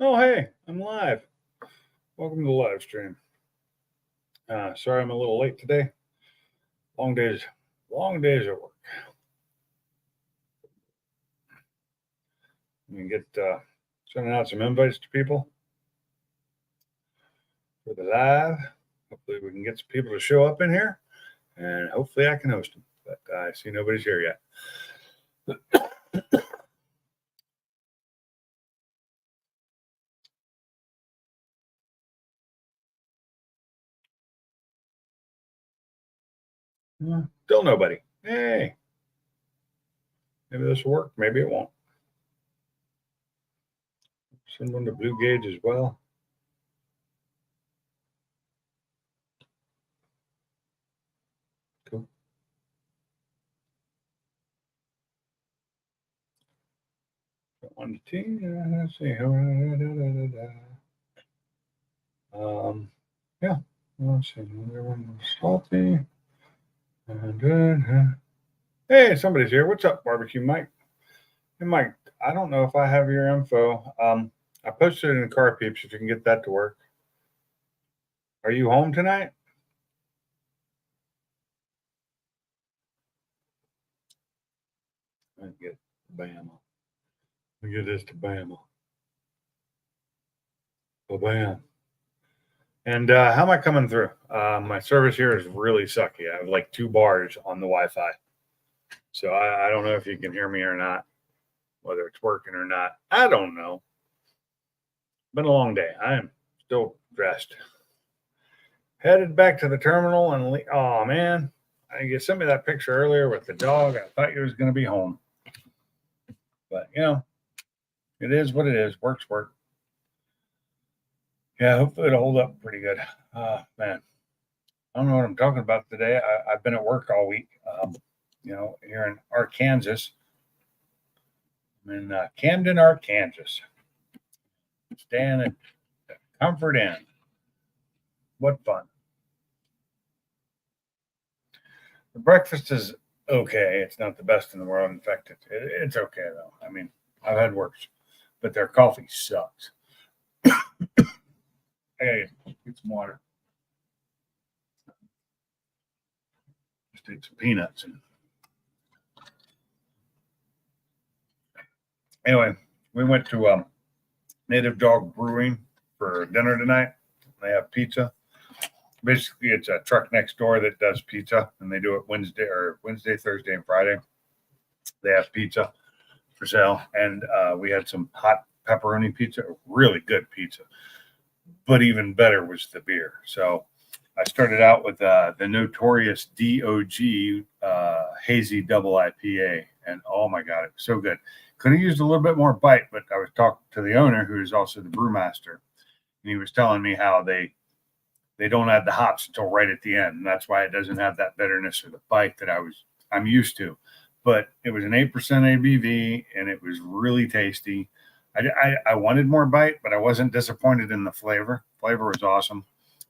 Oh, hey, I'm live. Welcome to the live stream. Sorry I'm a little late today. Long days, long days at work. We can get sending out some invites to people for the live. Hopefully, we can get some people to show up in here, and hopefully, I can host them. But I see nobody's here yet. Still nobody. Hey, maybe this will work. Maybe it won't. Send one to Blue Gauge as well. Cool. One to T. Let's see. Yeah. Let's see. Everyone salty. Hey, somebody's here. What's up, Barbecue Mike? Hey, Mike. I don't know if I have your info. I posted it in Car Peeps if you can get that to work. Are you home tonight? I get Bama. Let me get this to Bama. Bam. And how am I coming through? My service here is really sucky. I have like 2 bars on the Wi-Fi. So I don't know if you can hear me or not, whether it's working or not. I don't know. Been a long day. I am still dressed. Headed back to the terminal and oh man, you sent me that picture earlier with the dog. I thought you was going to be home, but it is what it is. Work's work. Yeah, hopefully it'll hold up pretty good. Man, I don't know what I'm talking about today. I've been at work all week. Here in Arkansas. I'm in Camden, Arkansas. Staying at Comfort Inn. What fun. The breakfast is okay. It's not the best in the world. In fact, it's okay, though. I mean, I've had worse. But their coffee sucks. Hey, get some water. Just ate some peanuts. Anyway, we went to Native Dog Brewing for dinner tonight. They have pizza. Basically, it's a truck next door that does pizza, and they do it Wednesday, Thursday, and Friday. They have pizza for sale, and we had some hot pepperoni pizza, really good pizza. But even better was the beer. So I started out with the notorious DOG Hazy Double IPA, and oh my god, it was so good. Could have used a little bit more bite, but I was talking to the owner, who is also the brewmaster, and he was telling me how they don't add the hops until right at the end, and that's why it doesn't have that bitterness or the bite that I'm used to. But it was an 8% ABV, and it was really tasty. I wanted more bite, but I wasn't disappointed in the flavor. Flavor was awesome.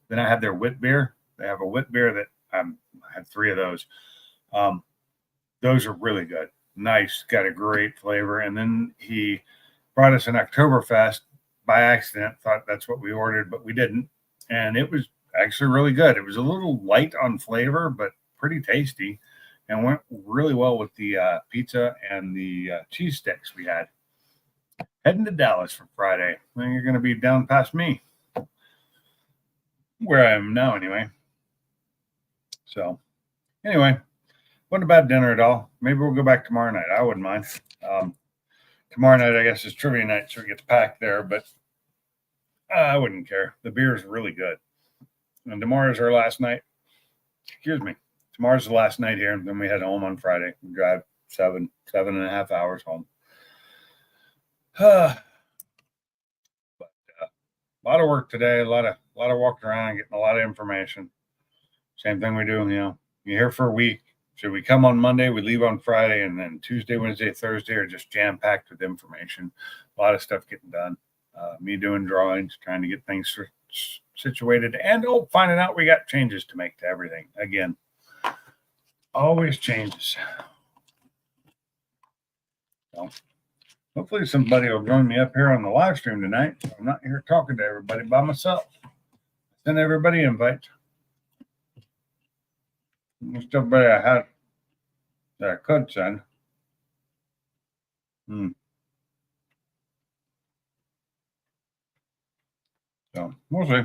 Then I had their wit beer. They have a wit beer that I had 3 of those. Those are really good. Nice, got a great flavor. And then he brought us an Oktoberfest by accident. Thought that's what we ordered, but we didn't. And it was actually really good. It was a little light on flavor, but pretty tasty, and went really well with the pizza and the cheese sticks we had. Heading to Dallas for Friday. Then you're going to be down past me, where I am now anyway. So anyway, wasn't a bad dinner at all. Maybe we'll go back tomorrow night. I wouldn't mind. Tomorrow night, I guess, is trivia night, so we get to pack there, but I wouldn't care. The beer is really good. And tomorrow's our last night. Excuse me. Tomorrow's the last night here, and then we head home on Friday. We drive 7.5 hours home. But a lot of work today, a lot of walking around, getting a lot of information. Same thing we do, you're here for a week. So we come on Monday, we leave on Friday, and then Tuesday, Wednesday, Thursday are just jam-packed with information. A lot of stuff getting done. Me doing drawings, trying to get things situated, and finding out we got changes to make to everything. Again, always changes. So Hopefully somebody will join me up here on the live stream tonight. I'm not here talking to everybody by myself. Send everybody invites. Most everybody I had that I could send. So we'll see.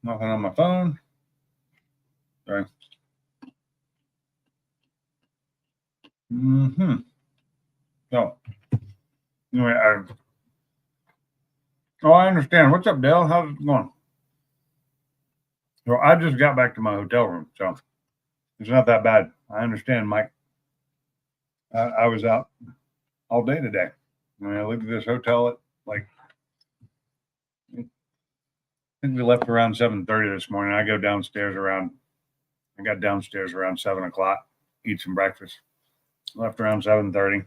Nothing on my phone. Sorry. So anyway, I understand. What's up, Dale? How's it going? So I just got back to my hotel room, so it's not that bad. I understand, Mike. I was out all day today. I mean, I lived at this hotel at like, I think we left around 7:30 this morning. I got downstairs around 7:00, eat some breakfast. Left around 7:30,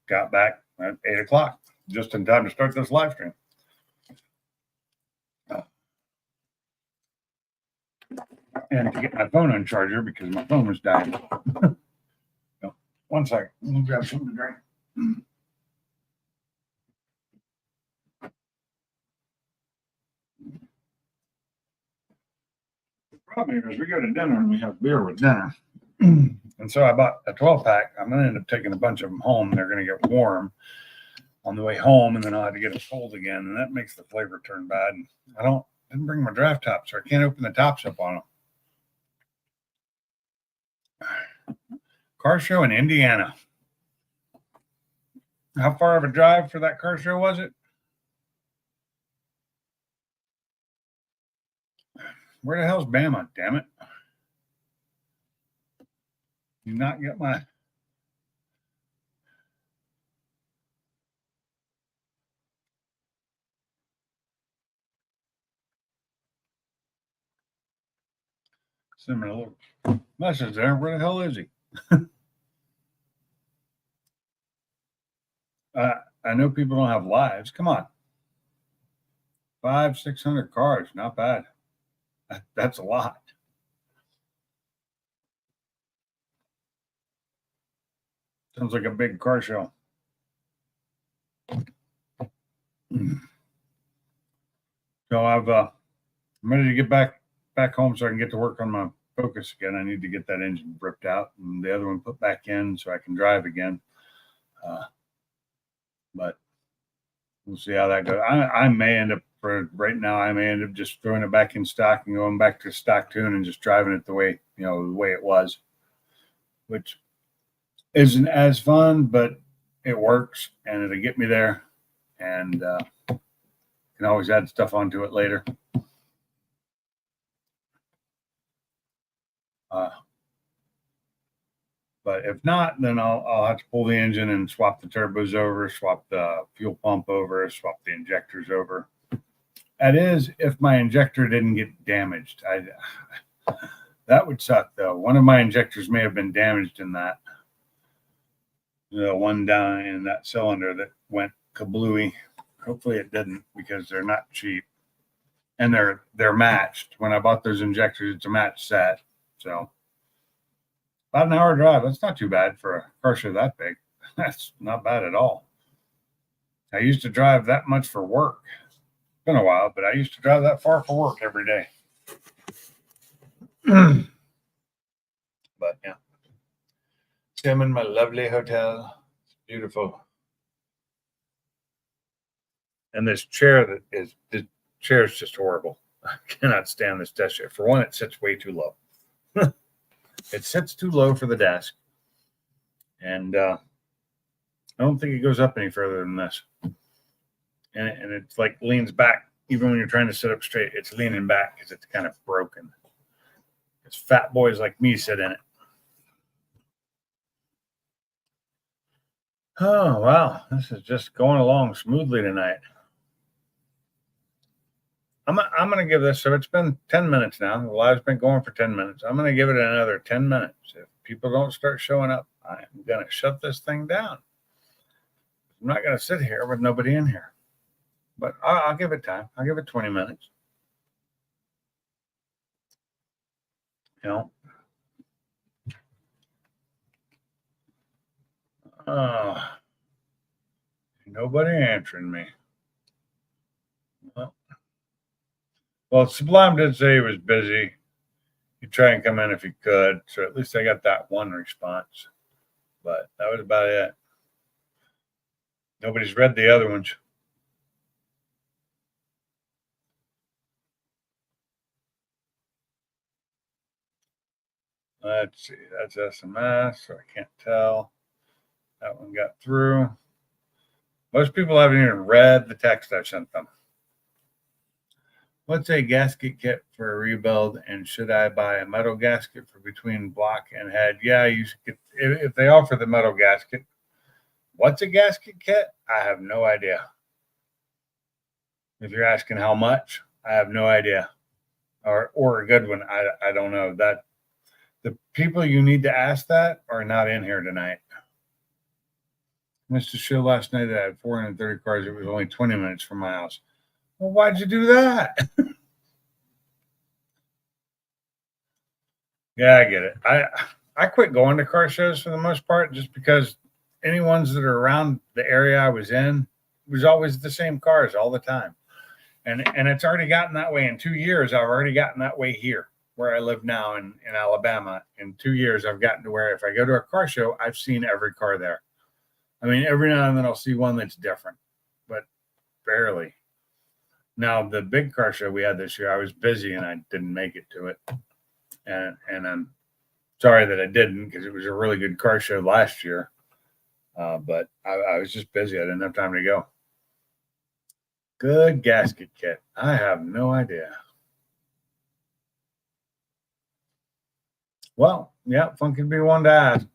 got back at 8:00, just in time to start this live stream. And to get my phone on charger because my phone was dying. So, 1 second. Let me grab something to drink. The problem is we go to dinner and we have beer with dinner. And so I bought a 12-pack. I'm going to end up taking a bunch of them home. They're going to get warm on the way home, and then I'll have to get them cold again, and that makes the flavor turn bad. And I didn't bring my draft top, so I can't open the tops up on them. Car show in Indiana. How far of a drive for that car show was it? Where the hell's Bama? Damn it. You not get my. Send me a little message there. Where the hell is he? I know people don't have lives. Come on. 500-600 cars. Not bad. That's a lot. Sounds like a big car show. So I'm ready to get back home so I can get to work on my Focus again. I need to get that engine ripped out and the other one put back in so I can drive again. But we'll see how that goes. I may end up, for right now, I may end up just throwing it back in stock and going back to stock tune and just driving it the way it was, which isn't as fun, but it works and it'll get me there, and can always add stuff onto it later. But if not, then I'll have to pull the engine and swap the turbos over, swap the fuel pump over, swap the injectors over. That is, if my injector didn't get damaged. That would suck, though. One of my injectors may have been damaged in that. The one down in that cylinder that went kablooey. Hopefully it didn't, because they're not cheap. And they're matched. When I bought those injectors, it's a match set. So about an hour drive. That's not too bad for a car show that big. That's not bad at all. I used to drive that much for work. It's been a while, but I used to drive that far for work every day. But yeah. See, I'm in my lovely hotel. It's beautiful. And this chair the chair is just horrible. I cannot stand this desk chair. For one, it sits way too low. It sits too low for the desk. And I don't think it goes up any further than this. And it's like leans back. Even when you're trying to sit up straight, it's leaning back because it's kind of broken. It's fat boys like me sit in it. Oh, wow. This is just going along smoothly tonight. I'm going to give this, so it's been 10 minutes now. The live's been going for 10 minutes. I'm going to give it another 10 minutes. If people don't start showing up, I'm going to shut this thing down. I'm not going to sit here with nobody in here. But I'll give it time. I'll give it 20 minutes. You know. Nobody answering me. Well, Sublime did say he was busy. He'd try and come in if he could. So at least I got that one response. But that was about it. Nobody's read the other ones. Let's see. That's SMS, so I can't tell. That one got through. Most people haven't even read the text I sent them. What's a gasket kit for a rebuild, and should I buy a metal gasket for between block and head? Yeah, you should get, if they offer the metal gasket. What's a gasket kit? I have no idea. If you're asking how much, I have no idea. Or a good one, I don't know. That the people you need to ask that are not in here tonight. Missed a show last night that I had 430 cars. It was only 20 minutes from my house. Well, why'd you do that? Yeah, I get it. I quit going to car shows for the most part just because any ones that are around the area I was in was always the same cars all the time. And it's already gotten that way in 2 years. I've already gotten that way here where I live now in Alabama. In 2 years, I've gotten to where if I go to a car show, I've seen every car there. I mean, every now and then I'll see one that's different, but barely. Now, the big car show we had this year, I was busy and I didn't make it to it. And I'm sorry that I didn't because it was a really good car show last year. But I was just busy. I didn't have time to go. Good gasket kit. I have no idea. Well, yeah, Funky be one to ask.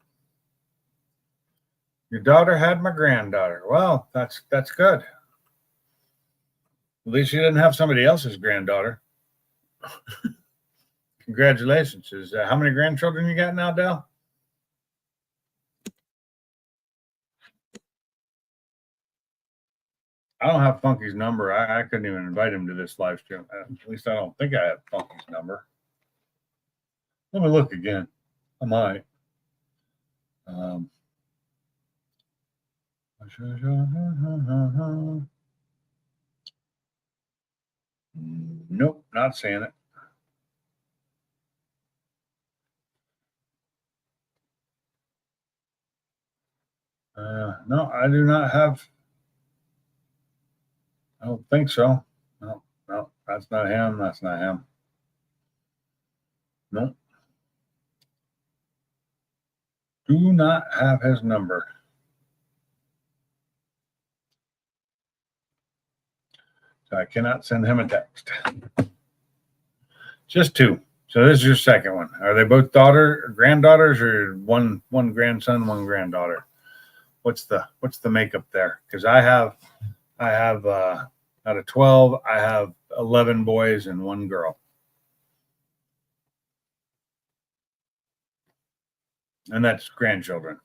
Your daughter had my granddaughter. Well, that's good. At least you didn't have somebody else's granddaughter. Congratulations. How many grandchildren you got now, Dell? I don't have Funky's number. I couldn't even invite him to this live stream. At least I don't think I have Funky's number. Let me look again. I might. Nope, not seeing it. No, I do not have. I don't think so. No, that's not him. That's not him. Nope. Do not have his number. So I cannot send him a text. Just two. So this is your second one. Are they both granddaughters, or one grandson, one granddaughter? What's the makeup there? Because I have out of 12, I have 11 boys and one girl. And that's grandchildren.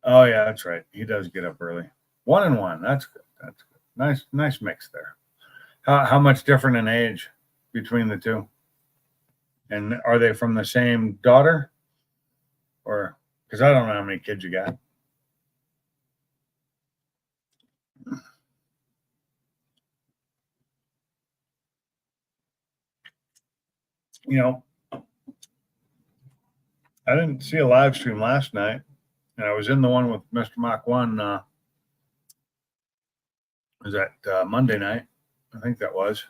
Oh yeah, that's right. He does get up early. 1 and 1. That's good. That's good. Nice mix there. How much different in age between the two? And are they from the same daughter? Or because I don't know how many kids you got. You know, I didn't see a live stream last night, and I was in the one with Mr. Mach 1. Was that Monday night? I think that was.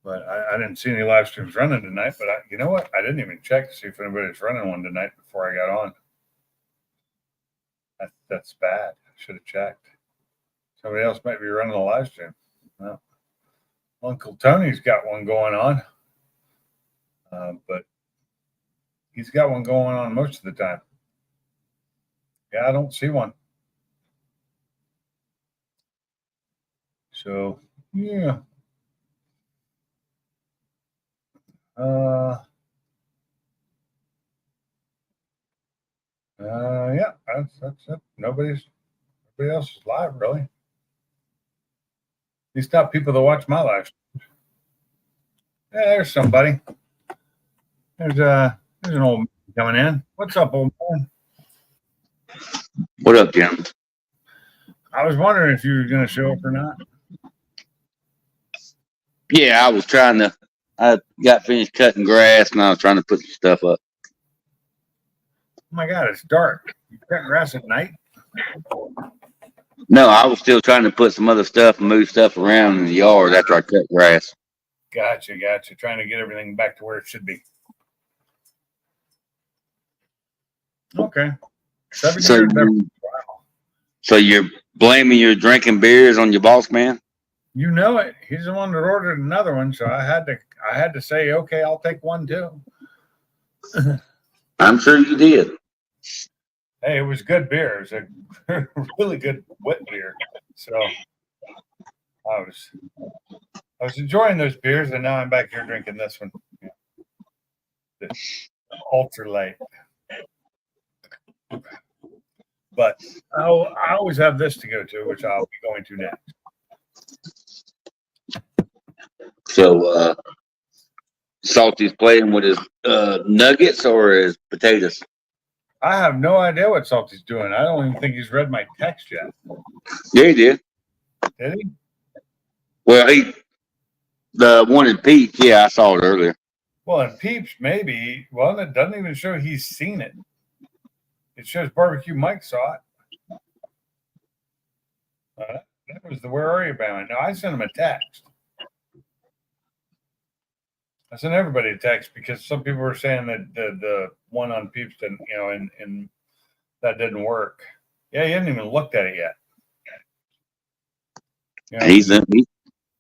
But I didn't see any live streams running tonight. But you know what? I didn't even check to see if anybody's running one tonight before I got on. That's bad. I should have checked. Somebody else might be running a live stream. Well, Uncle Tony's got one going on. But he's got one going on most of the time. Yeah, I don't see one. So, yeah. Yeah, that's it. Nobody else is live, really. These top people that watch my live. Yeah, there's somebody. There's an old man coming in. What's up, old man? What up, Jim? I was wondering if you were going to show up or not. Yeah, I got finished cutting grass and I was trying to put some stuff up. Oh my God, it's dark. You cut grass at night? No, I was still trying to put some other stuff and move stuff around in the yard after I cut grass. Gotcha. Trying to get everything back to where it should be. Okay. 7 So, years. Wow. So you're blaming your drinking beers on your boss man? You know it. He's the one that ordered another one, so I had to say, okay, I'll take one too. I'm sure you did. Hey, it was good beer. It was a really good wet beer. So I was enjoying those beers, and now I'm back here drinking this one, the ultra light. But I always have this to go to, which I'll be going to next. So Salty's playing with his nuggets or his potatoes? I have no idea what Salty's doing. I don't even think he's read my text yet. Yeah, he did. Did he? Well, the one in Peach, yeah, I saw it earlier. Well, in Peeps, maybe. Well, it doesn't even show he's seen it. It shows Barbecue Mike saw it. That was the Where Are You band. Now, I sent him a text. I sent everybody a text because some people were saying that the one on Peeps didn't, and that didn't work. Yeah, he hadn't even looked at it yet.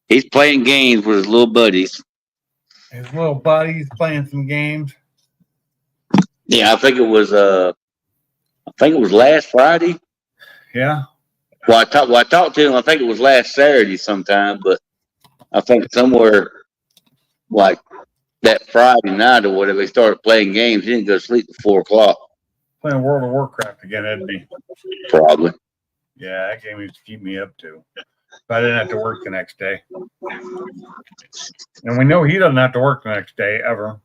He's playing games with his little buddies. His little buddies playing some games. Yeah, I think it was last Friday. Yeah. Well, I talked to him. I think it was last Saturday sometime, but I think somewhere like that Friday night or whatever, he started playing games. He didn't go to sleep at 4 o'clock. Playing World of Warcraft again, isn't he? Probably. Yeah, that game used to keep me up too. But I didn't have to work the next day. And we know he doesn't have to work the next day ever.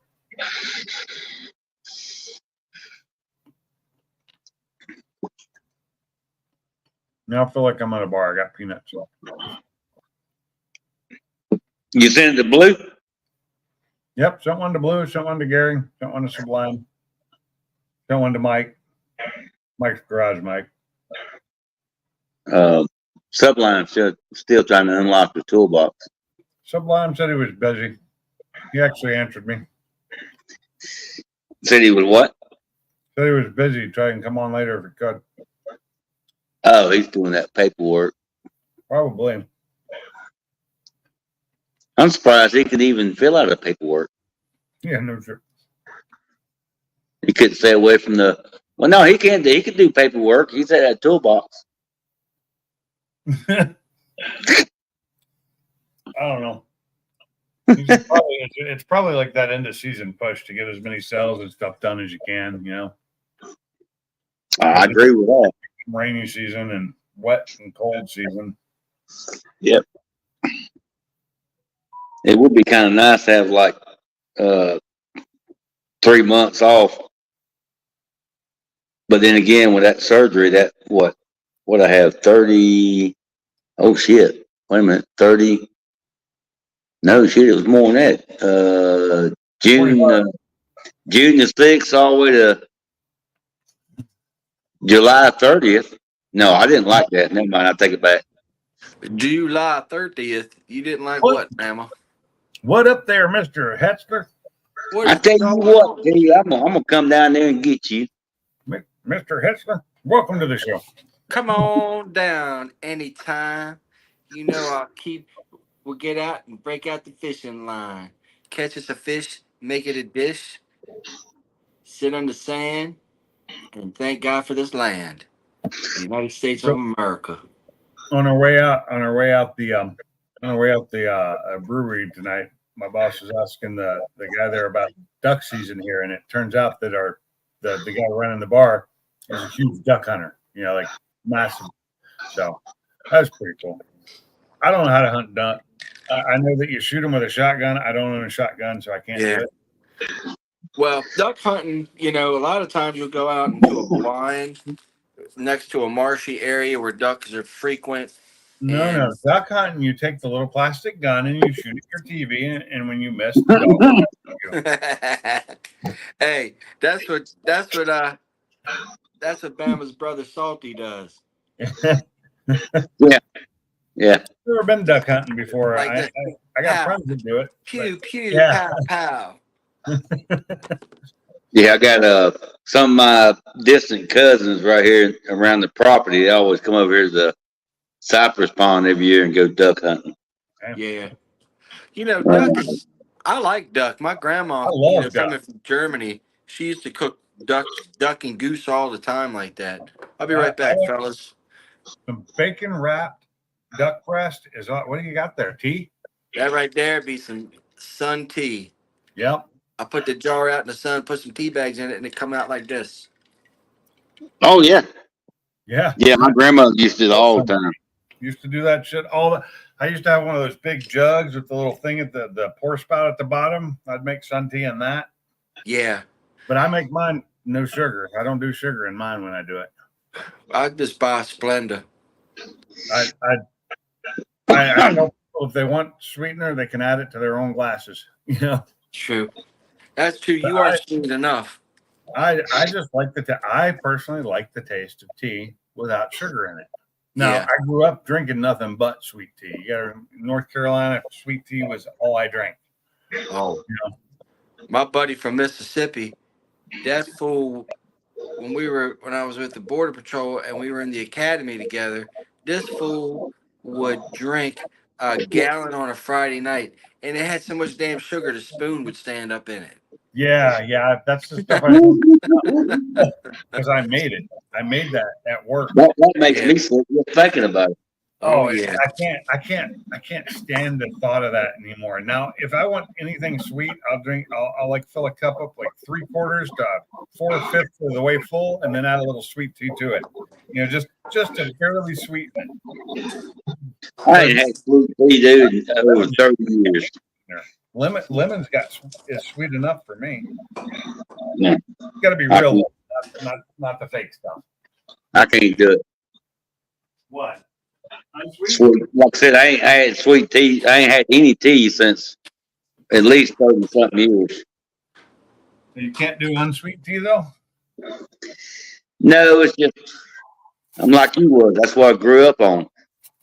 Now I feel like I'm at a bar. I got peanuts. You sent it to Blue? Yep, sent one to Blue, sent one to Gary, sent one to Sublime, sent one to Mike. Mike's Garage Mike. Sublime still trying to unlock the toolbox. Sublime said he was busy. He actually answered me. Said he was what? Said he was busy. Try and come on later if he could. Oh, he's doing that paperwork. Probably. I'm surprised he could even fill out the paperwork. Yeah, no sure. He couldn't stay away from the. Well, no, he can't. He could do paperwork. He's at that toolbox. I don't know. It's probably like that end of season push to get as many sales and stuff done as you can. I agree with that. Rainy season and wet and cold season. Yep. It would be kind of nice to have like 3 months off. But then again, with that surgery, that what I have 30. Oh shit! Wait a minute, 30. No shit, it was more than that. June the 6th all the way to July 30th. No, I didn't like that. Never mind, I take it back. July 30th. You didn't like what, Grandma? What up there, Mr. Hetzler? I tell you what, I'm gonna come down there and get you. Mr. Hetzler, welcome to the show. Come on down anytime. You know we'll get out and break out the fishing line. Catch us a fish, make it a dish, sit on the sand, and thank God for this land. The United States of America. On our way out the brewery tonight, my boss was asking the guy there about duck season here, and it turns out that the guy running the bar is a huge duck hunter, like massive. So that's pretty cool. I don't know how to hunt duck. I know that you shoot them with a shotgun. I don't own a shotgun, so I can't Yeah. do it. Well, duck hunting, a lot of times you'll go out into a blind next to a marshy area where ducks are frequent. No, And no. Duck hunting, you take the little plastic gun and you shoot at your TV, and when you miss, the dog will you. hey, that's what Bama's brother Salty does. Yeah. Never been duck hunting before. Like I this. got Pow. friends that do it. Pew but- pew yeah. pow pow. Yeah, I got some of my distant cousins right here around the property. They always come over here to the Cypress Pond every year and go duck hunting. Yeah. Duck is, I like duck. My grandma, I love coming duck. from Germany, she used to cook duck and goose all the time like that. I'll be right back, fellas. Some bacon wrapped duck breast is what do you got there? Tea? That right there be some sun tea. Yep. I put the jar out in the sun, put some tea bags in it, and it come out like this. Oh yeah, Yeah. yeah. My grandmother used to do it all the time. Used to do that shit I used to have one of those big jugs with the little thing at the pour spout at the bottom. I'd make sun tea in that. Yeah. But I make mine no sugar. I don't do sugar in mine when I do it. I just buy Splenda. I tell people if they want sweetener, they can add it to their own glasses. True. That's true. You But are sweet enough. I just like I personally like the taste of tea without sugar in it. Now, Yeah. I grew up drinking nothing but sweet tea. In North Carolina, sweet tea was all I drank. Oh. My buddy from Mississippi, that fool, when I was with the Border Patrol and we were in the academy together, this fool would drink a gallon on a Friday night, and it had so much damn sugar the spoon would stand up in it. Yeah, that's the stuff I do because I made it. I made that at work. That makes me sick just thinking about it. Oh yeah. I can't stand the thought of that anymore. Now, if I want anything sweet, I'll like fill a cup up like 3/4 to 4/5 of the way full, and then add a little sweet tea to it. Just to barely sweeten it. I ain't had sweet tea, dude, in over 30 years. Lemon's is sweet enough for me. Yeah. It's got to be real, not the fake stuff. I can't do it. What? Unsweet? Sweet. Like I said, I ain't had sweet tea. I ain't had any tea since at least 30 something years. You can't do unsweet tea though. No, it's just I'm like you was. That's what I grew up on.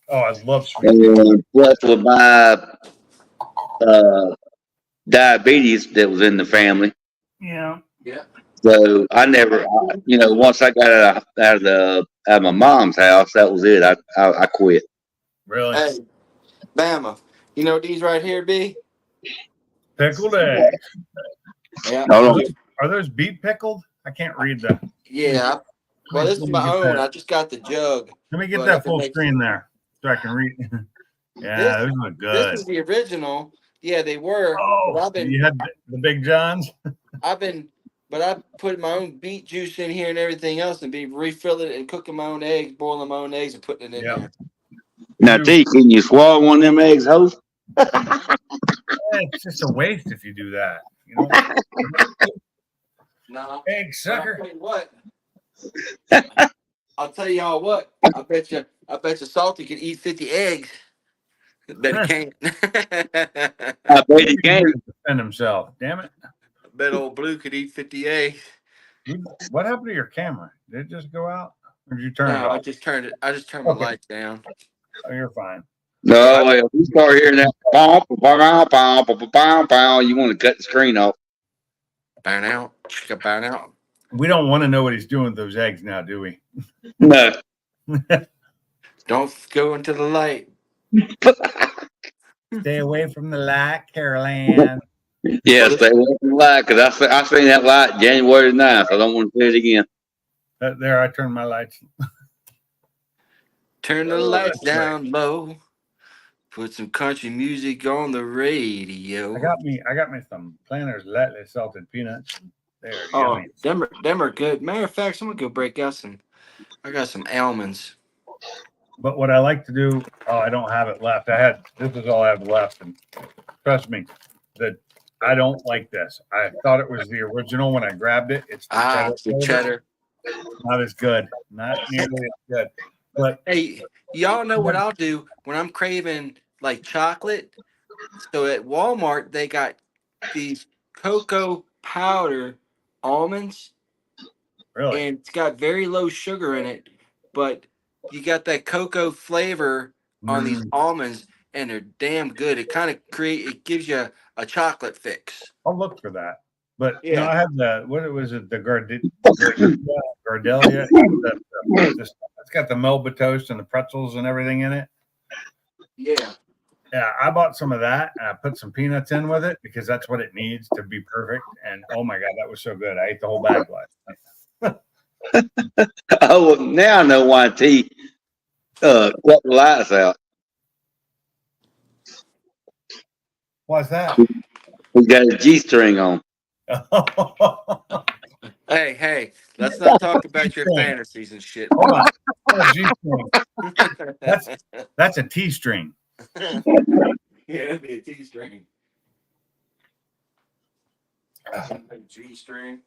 Oh, I love sweet tea. And plus with my diabetes that was in the family, Yeah. Yeah. so I never, once I got out of my mom's house, that was it. I quit. Really? Hey, Bama, you know what these right here be? Pickled eggs. Yeah. Hold on. Are those beet pickled? I can't read them. Yeah. Well, this is my own. I just got the jug. Let me get But that I can full make- screen there so I can read. Yeah, those look good. This is the original. Yeah, they were. But Oh, I've been you had the Big Johns? but I put my own beet juice in here and everything else, and be refilling it and cooking my own eggs, boiling my own eggs, and putting it in Yeah. there. Now, T, can you swallow one of them eggs, hoes? It's just a waste if you do that. No. Egg I'll sucker. tell you what. I'll tell y'all what. I bet you Salty could eat 50 eggs. Bet he can't. I bet you can. Defend himself. Damn it. Bet old Blue could eat 50 eggs. What happened to your camera? Did it just go out? Or did you turn it No, I off? just turned my Okay. lights down. Oh, you're fine. No, if you start hearing that, you want to cut the screen off. Burn out. Burn out. We don't want to know what he's doing with those eggs now, do we? No. Don't go into the light. Stay away from the light, Caroline. Yeah, stay away from the light, because I seen that light January 9th. I don't want to see it again. There, I turned my lights. Turn the Oh, lights that's right. down low. Put some country music on the radio. I got me some Planters lightly salted peanuts. They're Oh, yummy. them are good. Matter of fact, I'm gonna go break out some. I got some almonds. But what I like to do, I don't have it left. This is all I have left. And trust me, that I don't like this. I thought it was the original when I grabbed it. It's the cheddar. the cheddar. Not as good. Not nearly as good. But Hey, y'all know what I'll do when I'm craving like chocolate? So at Walmart, they got these cocoa powder almonds, really, and it's got very low sugar in it, but you got that cocoa flavor on these almonds, and they're damn good. It kind of it gives you a chocolate fix. I'll look for that. But no, Yeah. I have what was it? The Gardelia. It's got the Melba toast and the pretzels and everything in it. Yeah. Yeah, I bought some of that and I put some peanuts in with it because that's what it needs to be perfect. And oh my God, that was so good. I ate the whole bag last night. Oh, now I know why T cut the lights out. Why's that? He got a G-string on. Hey, let's not talk about your fantasies and shit. Hold on. Oh, G-string. That's a T string. Yeah, that'd be a T string. G string.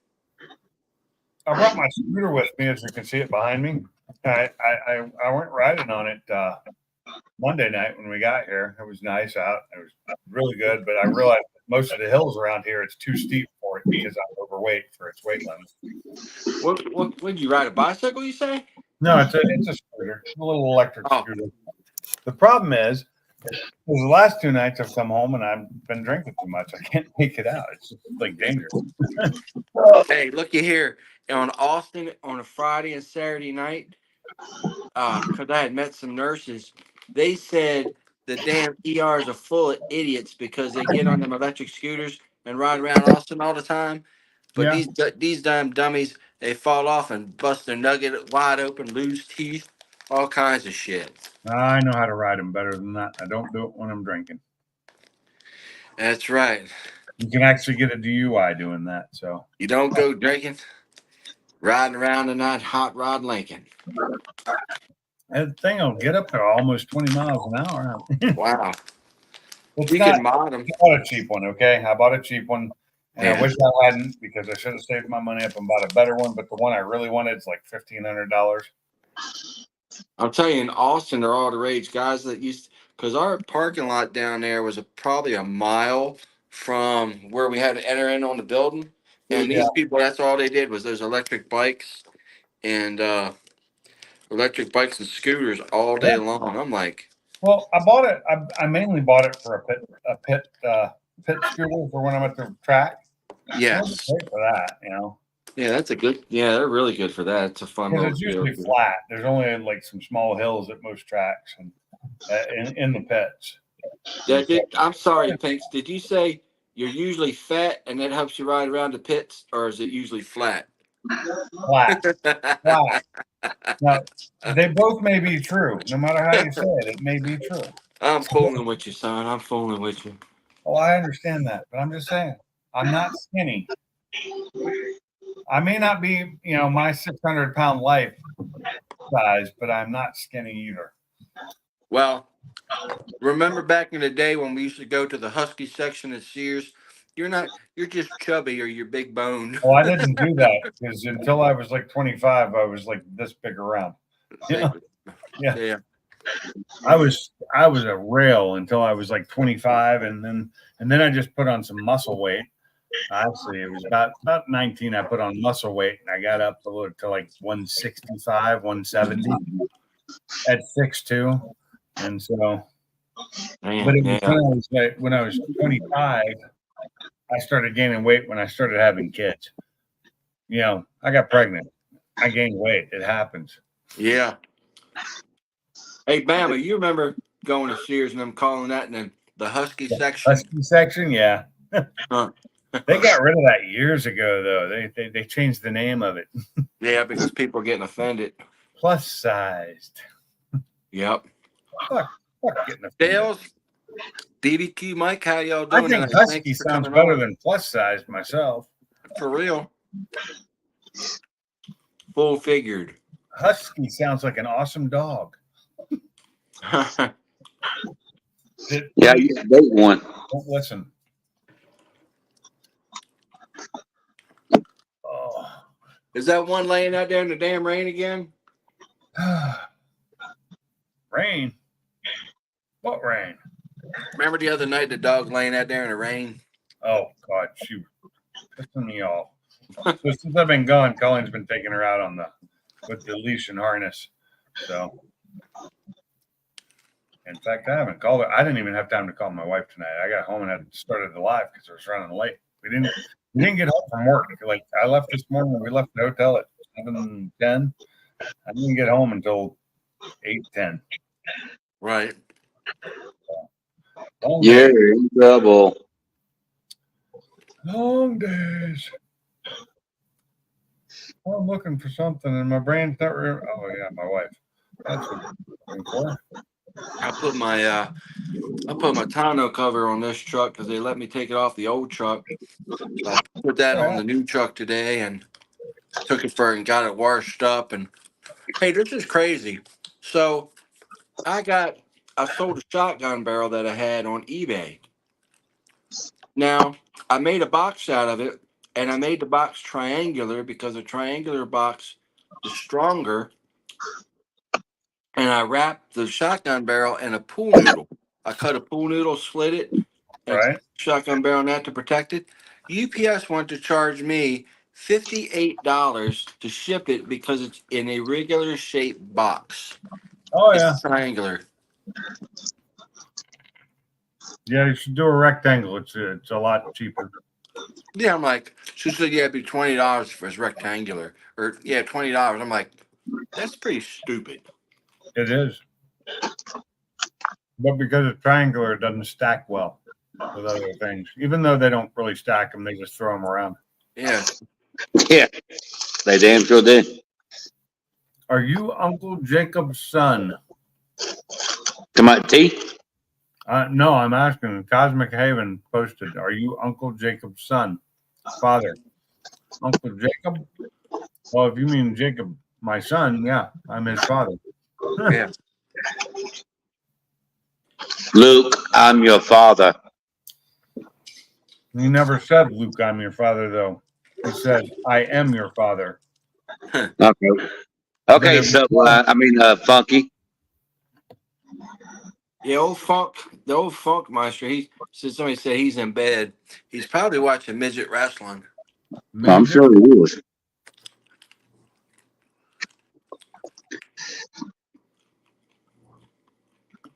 I brought my scooter with me, as you can see it behind me. I went riding on it Monday night when we got here. It was nice out. It was really good, but I realized most of the hills around here it's too steep for it because I'm overweight for its weight limit. What did you ride a bicycle? You say? No, it's a scooter, a little electric Oh. scooter. The problem is the last 2 nights I've come home and I've been drinking too much. I can't make it out. It's just like dangerous. Hey, looky here. On Austin on a Friday and Saturday night, because I had met some nurses, they said the damn ERs are full of idiots because they get on them electric scooters and ride around Austin all the time. But Yeah. these damn dummies, they fall off and bust their nugget wide open, lose teeth, all kinds of shit. I know how to ride them better than that. I don't do it when I'm drinking. That's right. You can actually get a DUI doing that. So You don't go drinking, riding around in that hot rod Lincoln. that thing will get up to almost 20 miles an hour. Wow. It's You not, can mod them. I bought a cheap one, okay? I bought a cheap one, and Yeah. I wish I hadn't because I should have saved my money up and bought a better one. But the one I really wanted is like $1,500. I'm telling you, in Austin, they're all the rage. Guys that because our parking lot down there was probably a mile from where we had to enter in on the building. And Yeah. these people, that's all they did was those electric bikes and scooters all day long. I'm like, Well, I bought it. I mainly bought it for a pit scooter for when I'm at the track. yes. Great for that, you know. Yeah, they're really good for that. It's a fun Because little it's usually deal. flat. There's only like some small hills at most tracks and in the pits. I'm sorry, Pinks. Did you say you're usually fat and that helps you ride around the pits, or is it usually flat? Flat. Flat. Now, they both may be true. No matter how you say it, it may be true. I'm fooling with you, son. I'm fooling with you. Oh, I understand that, but I'm just saying, I'm not skinny. I may not be, my 600-pound life size, but I'm not skinny either. Well, remember back in the day when we used to go to the Husky section at Sears? You're just chubby or you're big boned. Well, I didn't do that because until I was like 25, I was like this big around. Yeah. Yeah. I was a rail until I was like 25, and then I just put on some muscle weight. Actually, it was about 19. I put on muscle weight, and I got up to like 165, 170 at 6'2", and so. But it was when I was 25, I started gaining weight when I started having kids. I got pregnant. I gained weight. It happens. Yeah. Hey, Bama, you remember going to Sears and them calling that and then the Husky section? Husky section, yeah. Huh. They got rid of that years ago, though. They changed the name of it. Yeah, because people are getting offended. Plus sized. Yep. Fuck getting offended. Dales, BBQ Mike, how y'all doing? I think tonight? Husky Thanks for sounds coming better on. than plus sized myself. For real. Full figured. Husky sounds like an awesome dog. Yeah, you can date one. Don't listen. Oh. Is that one laying out there in the damn rain again? Rain? What rain? Remember the other night the dog laying out there in the rain? Oh, God, she was pissing me off. So since I've been gone, Colleen's been taking her out with the leash and harness. So, in fact, I haven't called her. I didn't even have time to call my wife tonight. I got home and had started the live because I was running late. We didn't get home from work. Like I left this morning. We left the hotel at 7:10. I didn't get home until 8:10. Right. Long You're days. in trouble. Long days. Well, I'm looking for something, and my brain's not. Oh yeah, my wife. That's what I'm looking for. I put my tonneau cover on this truck because they let me take it off the old truck. So I put that on the new truck today and took it for and got it washed up. And hey, this is crazy. So I sold a shotgun barrel that I had on eBay. Now I made a box out of it, and I made the box triangular because a triangular box is stronger. And I wrapped the shotgun barrel in a pool noodle. I cut a pool noodle, slit it, and Right? shotgun barrel in that to protect it. UPS wanted to charge me $58 to ship it because it's in a regular shaped box. Oh yeah, It's triangular. yeah. You should do a rectangle. It's a lot cheaper. Yeah, I'm like, she said, yeah, it'd be $20 for it's rectangular. Or yeah, $20. I'm like, that's pretty stupid. It is, but because it's triangular, it doesn't stack well with other things. Even though they don't really stack them, they just throw them around. Yeah. Yeah, they damn sure did. Are you Uncle Jacob's son? To my teeth? No, I'm asking. Cosmic Haven posted. Are you Uncle Jacob's son? Father. Uncle Jacob? Well, if you mean Jacob, my son, yeah, I'm his father. Yeah. Luke, I'm your father. He never said, Luke, I'm your father, though. He said, I am your father. Okay. Okay, so Funky. Yeah, the old funk master. Somebody said he's in bed. He's probably watching midget wrestling. I'm sure he was.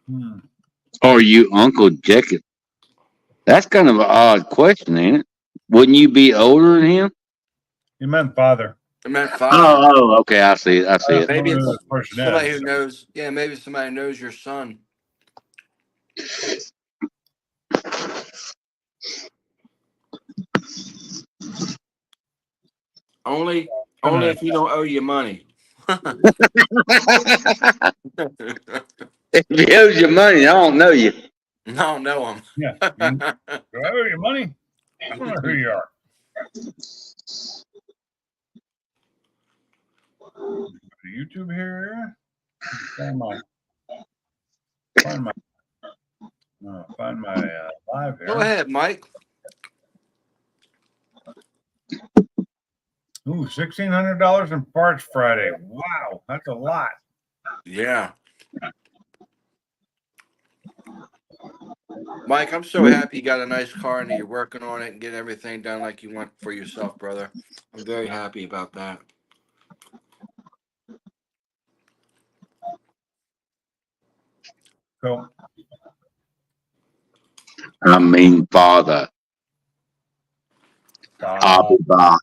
Hmm. Are you Uncle Jacob? That's kind of an odd question, ain't it? Wouldn't you be older than him? He meant father. It meant father. Oh, okay. I see it. I see it. Maybe I don't know who it's this person somebody is. who knows. Yeah, maybe somebody knows your son. Only if you don't owe you money. If he owes you money, I don't know you. No, know him. Yeah. Do I owe you money? I don't know who you are. YouTube here. Find my live here. Go ahead, Mike. Ooh, $1,600 in parts Friday. Wow, that's a lot. Yeah. Mike, I'm so happy you got a nice car and that you're working on it and getting everything done like you want for yourself, brother. I'm very happy about that. So, I mean, father. I'll be back.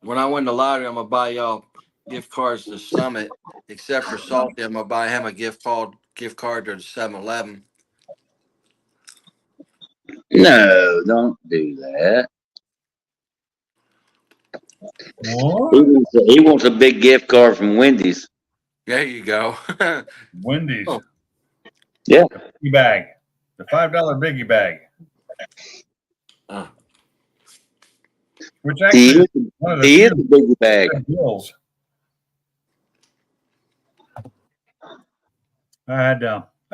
When I win the lottery, I'm gonna buy y'all gift cards to Summit. Except for Salty, I'm gonna buy him a gift card to the 7-Eleven. No, don't do that. what? He wants a big gift card from Wendy's. There you go. Wendy's. Oh. Yeah. Biggie bag. The $5 biggie bag. Which actually is one of the He is few a big bag. deals. I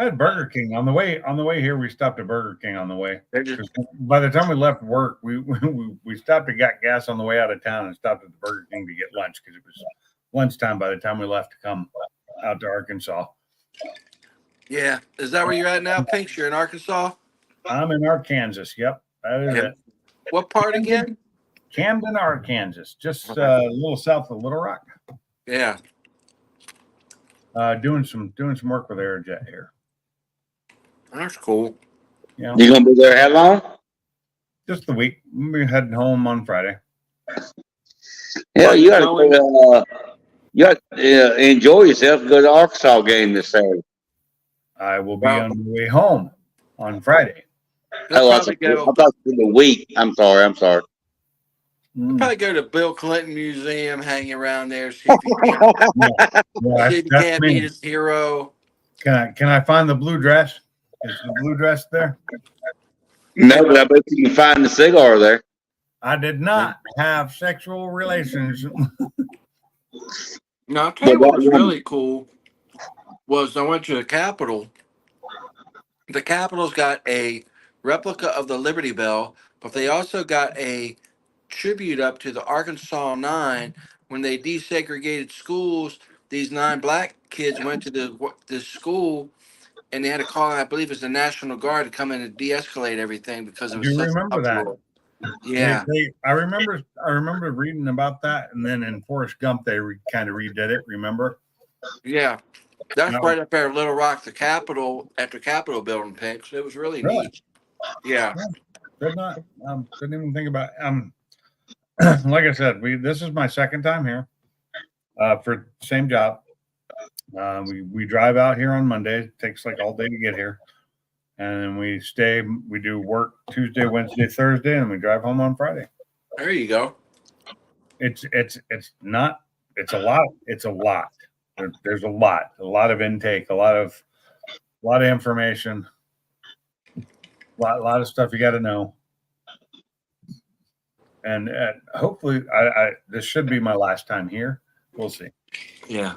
had Burger King on the way. On the way here, we stopped at Burger King on the way. They're just 'Cause by the time we left work, we stopped and got gas on the way out of town and stopped at the Burger King to get lunch because it was lunchtime by the time we left to come out to Arkansas. yeah. Is that where you're at now, Pinks? You're in Arkansas. I'm in Arkansas. Yep, that is Yeah. it. What part again? Camden, Arkansas, just a little south of Little Rock. Yeah. Doing some work with Aerojet here. That's cool. Yeah, You gonna be there how long? just the week. We're heading home on Friday. Yeah, you got to enjoy yourself. Go to Arkansas game this Saturday. I will be Wow. on the way home on Friday. They'll Oh, I probably thought go. it was the week. I'm sorry. Probably go to Bill Clinton Museum, hang around there, see if you can, Yeah, see if you that's can't me. meet his hero. Can I find the blue dress? Is the blue dress there? No, but I bet you can find the cigar there. I did not have sexual relations. Now, I'll tell you But what was that one- really cool was I went to the Capitol. The Capitol's got a replica of the Liberty Bell, but they also got a tribute up to the Arkansas Nine when they desegregated schools. These 9 black kids went to the school, and they had to call, I believe, it's the National Guard to come in and de-escalate everything because it I was do such remember an that. uproar. Yeah, I remember reading about that, and then in Forrest Gump they kind of redid it. Remember? yeah. That's No. right up there, in Little Rock, the Capitol, at the Capitol building, Pinks. It was really Really? neat. Yeah. Did not. Didn't even think about. Like I said, this is my second time here. For same job. We drive out here on Monday. It takes like all day to get here, and then we stay. We do work Tuesday, Wednesday, Thursday, and we drive home on Friday. There you go. It's not. It's a lot. It's a lot. There's a lot of intake, a lot of information, lot of stuff you got to know. And hopefully, this should be my last time here. We'll see. Yeah.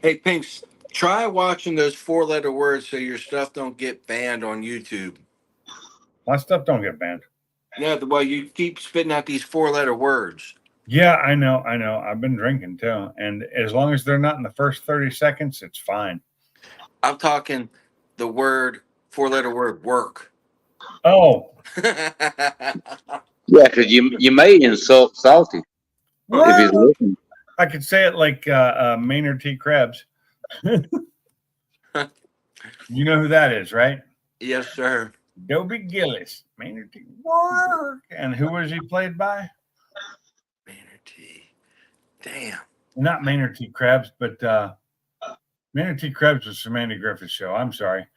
Hey, Pinks, try watching those 4-letter words so your stuff don't get banned on YouTube. My stuff don't get banned. Yeah, well, you keep spitting out these 4-letter words. Yeah, I know. I've been drinking too, and as long as they're not in the first 30 seconds, it's fine. I'm talking the word, 4-letter word, work. Oh, Yeah, because you may insult Salty if he's well, listening. I could say it like Maynard T. Krebs. You know who that is, right? Yes, sir. Dobie Gillis, Maynard T. Work. And who was he played by? Maynard T. Damn. Not Maynard T. Krebs, but Maynard T. Krebs was from Andy Griffith's show. I'm sorry.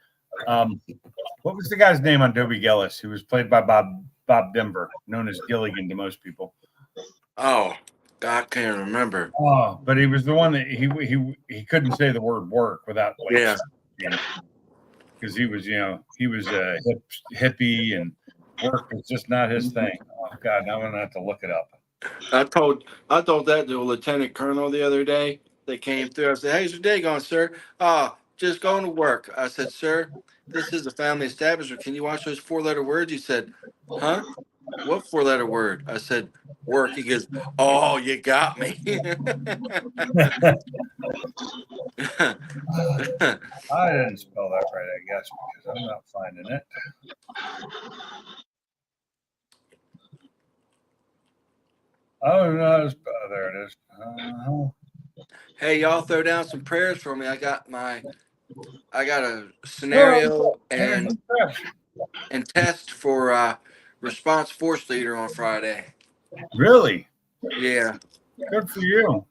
What was the guy's name on Dobie Gillis? Who was played by Bob Denver, known as Gilligan to most people. Oh, I can't remember. Oh, but he was the one that he couldn't say the word work without Yeah. because he was a hippie and work was just not his thing. Oh God, now I'm gonna have to look it up. I told that to a lieutenant colonel the other day. They came through. I said, "How's your day going, sir?" Just going to work. I said, "Sir, this is a family establishment. Can you watch those 4-letter words?" He said, "Huh? What 4-letter word?" I said, "Work." He goes, "Oh, you got me." I didn't spell that right, I guess, because I'm not finding it. Oh no, there it is. Hey, y'all, throw down some prayers for me. I got a scenario and test for response force leader on Friday. Really? Yeah. Good for you.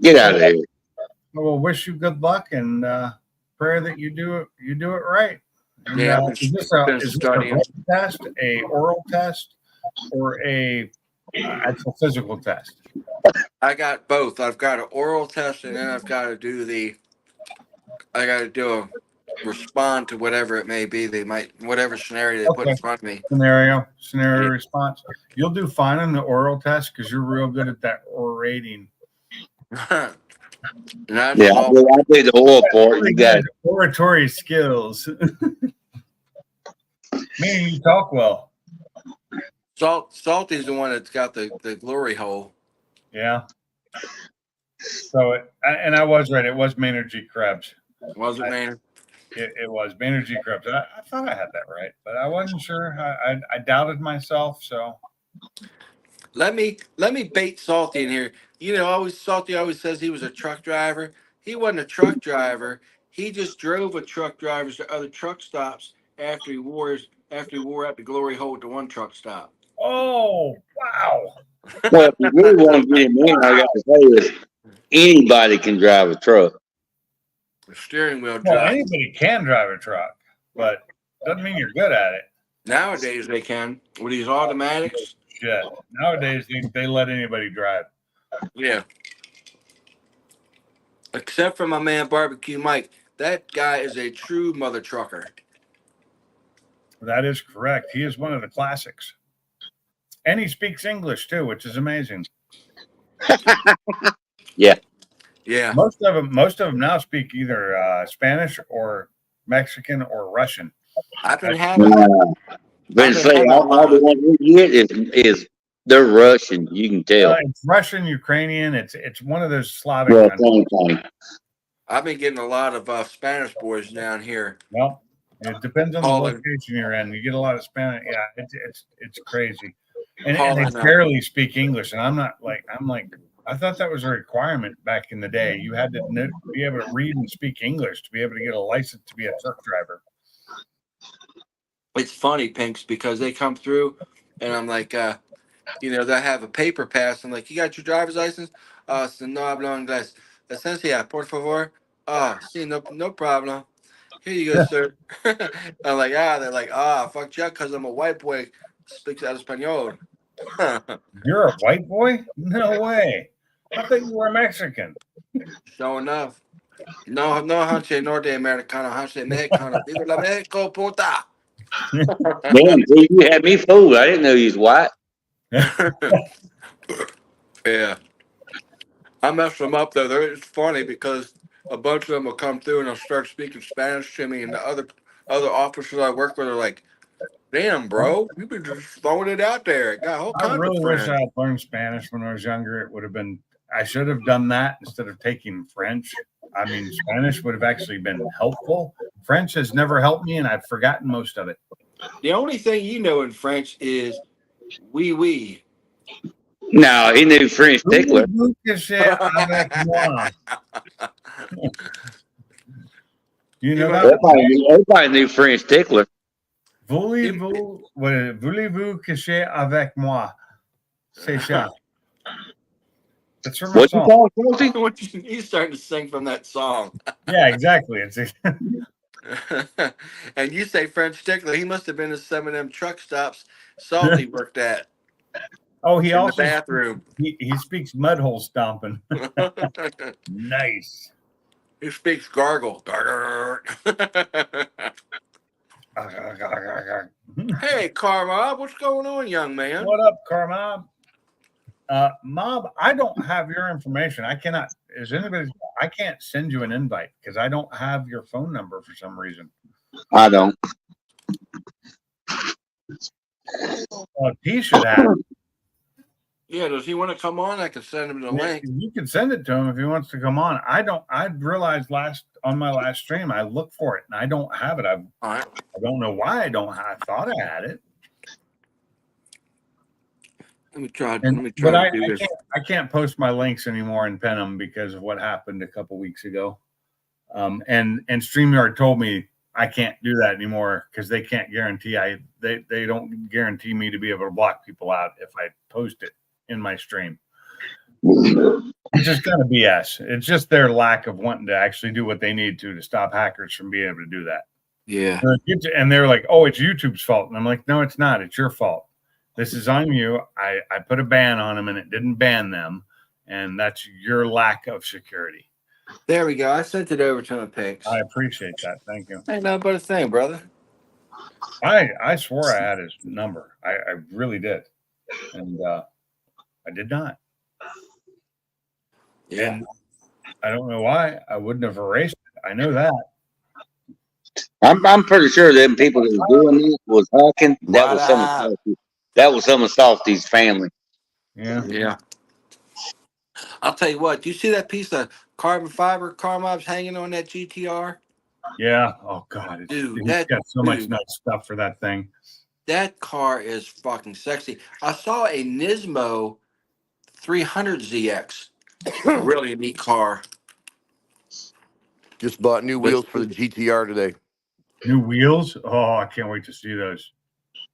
Get out of here. Well, wish you good luck and prayer that you do it right. And, Yeah, I've is this been a studying. written test, a oral test, or a actual physical test? I got both. I've got an oral test, and then I've got to do a respond to whatever it may be. Whatever scenario they put in Okay. front of me. Scenario Yeah. response. You'll do fine on the oral test because you're real good at that orating. And that's Yeah, all. I did the oil part. Pretty You got good oratory skills. Me, you talk well. Salty's the one that's got the glory hole. Yeah. So, and I was right. It was Maynard G. Krebs. Was it, man? It was Maynard G. Krebs. I thought I had that right, but I wasn't sure. I doubted myself. So, Let me bait Salty in here. You know, always Salty always says he was a truck driver. He wasn't a truck driver. He just drove a truck drivers to other truck stops after he wore out the glory hole to one truck stop. oh, wow. well, if you really want to get him in, I got to say is anybody can drive a truck. The steering wheel Well, drive. anybody can drive a truck, but doesn't mean you're good at it. Nowadays they can with these automatics. Shit. Nowadays, they let anybody drive. Yeah. Except for my man Barbecue Mike. That guy is a true mother trucker. That is correct. He is one of the classics. And he speaks English too, which is amazing. Yeah. Most of them now speak either Spanish or Mexican or Russian. I've been having But say all the ones we get is they're Russian. You can tell. It's Russian, Ukrainian. It's one of those Slavic Well, countries. same thing. I've been getting a lot of Spanish boys down here. Well, it depends on the Calling. location you're in. You get a lot of Spanish. Yeah, it's crazy. And Calling they out. barely speak English. And I'm like, I thought that was a requirement back in the day. You had to be able to read and speak English to be able to get a license to be a truck driver. It's funny, Pinks, because they come through and I'm like, you know, they have a paper pass. I'm like, you got your driver's license? So no hablo inglés. Licencia, por favor. Sí, no problem. Here you go, sir. I'm like, they're like, fuck you, because I'm a white boy speaks out Espanol. You're a white boy? No way. I thought you were a Mexican. Sure enough. No, hanche norte americano, hanche mexicano. Viva la Mexico, puta. Man, see, you had me fooled. I didn't know he was white. Yeah. I messed them up though. It's funny because a bunch of them will come through and they'll start speaking Spanish to me, and the other officers I work with are like, "Damn, bro, you've been just throwing it out there. Got a whole I ton really of wish I friends." had learned Spanish when I was younger. It would have been, I should have done that instead of taking French. I mean, Spanish would have actually been helpful. French has never helped me, and I've forgotten most of it. The only thing you know in French is "oui, oui." No, he knew French tickler. You know that? Everybody knew French tickler. Voulez-vous coucher avec moi? C'est ça. That's from my What you song. call it, Salty? He's starting to sing from that song. Yeah, exactly. It's And you say French tickler. He must have been to some of them truck stops Salty worked at. Oh, he in also the bathroom. He speaks mud hole stomping. Nice. He speaks gargle. Gargle. Hey, Carmob, what's going on, young man? What up, Carmob? Mob, I don't have your information. I cannot. Is anybody? I can't send you an invite because I don't have your phone number for some reason. I don't. He should have. Yeah, does he want to come on? I can send him the link. You can send it to him if he wants to come on. I don't. I realized on my last stream, I looked for it and I don't have it. All right. I don't know why I don't. I thought I had it. Let me try But to do this. I can't post my links anymore and pin them because of what happened a couple weeks ago. And StreamYard told me I can't do that anymore because they can't guarantee they don't guarantee me to be able to block people out if I post it in my stream. It's just kind of BS. It's just their lack of wanting to actually do what they need to stop hackers from being able to do that. Yeah. And they're like, oh, it's YouTube's fault. And I'm like, no, it's not. It's your fault. This is on you. I put a ban on them and it didn't ban them. And that's your lack of security. There we go. I sent it over to him, Pinks. I appreciate that. Thank you. Ain't nothing but a thing, brother. I swore I had his number. I really did. And I did not. Yeah. And I don't know why. I wouldn't have erased it. I know that. I'm pretty sure them people that was doing that was hacking. That What was some of up? that was some of Softy's family. Yeah. Yeah. I'll tell you what. Do you see that piece of carbon fiber Carmob's hanging on that GTR? Yeah. Oh God, Dude, he's got so much dude, nice stuff for that thing. that car is fucking sexy. I saw a Nismo 300ZX. Really neat car. Just bought new But wheels for the GTR today. New wheels. Oh, I can't wait to see those.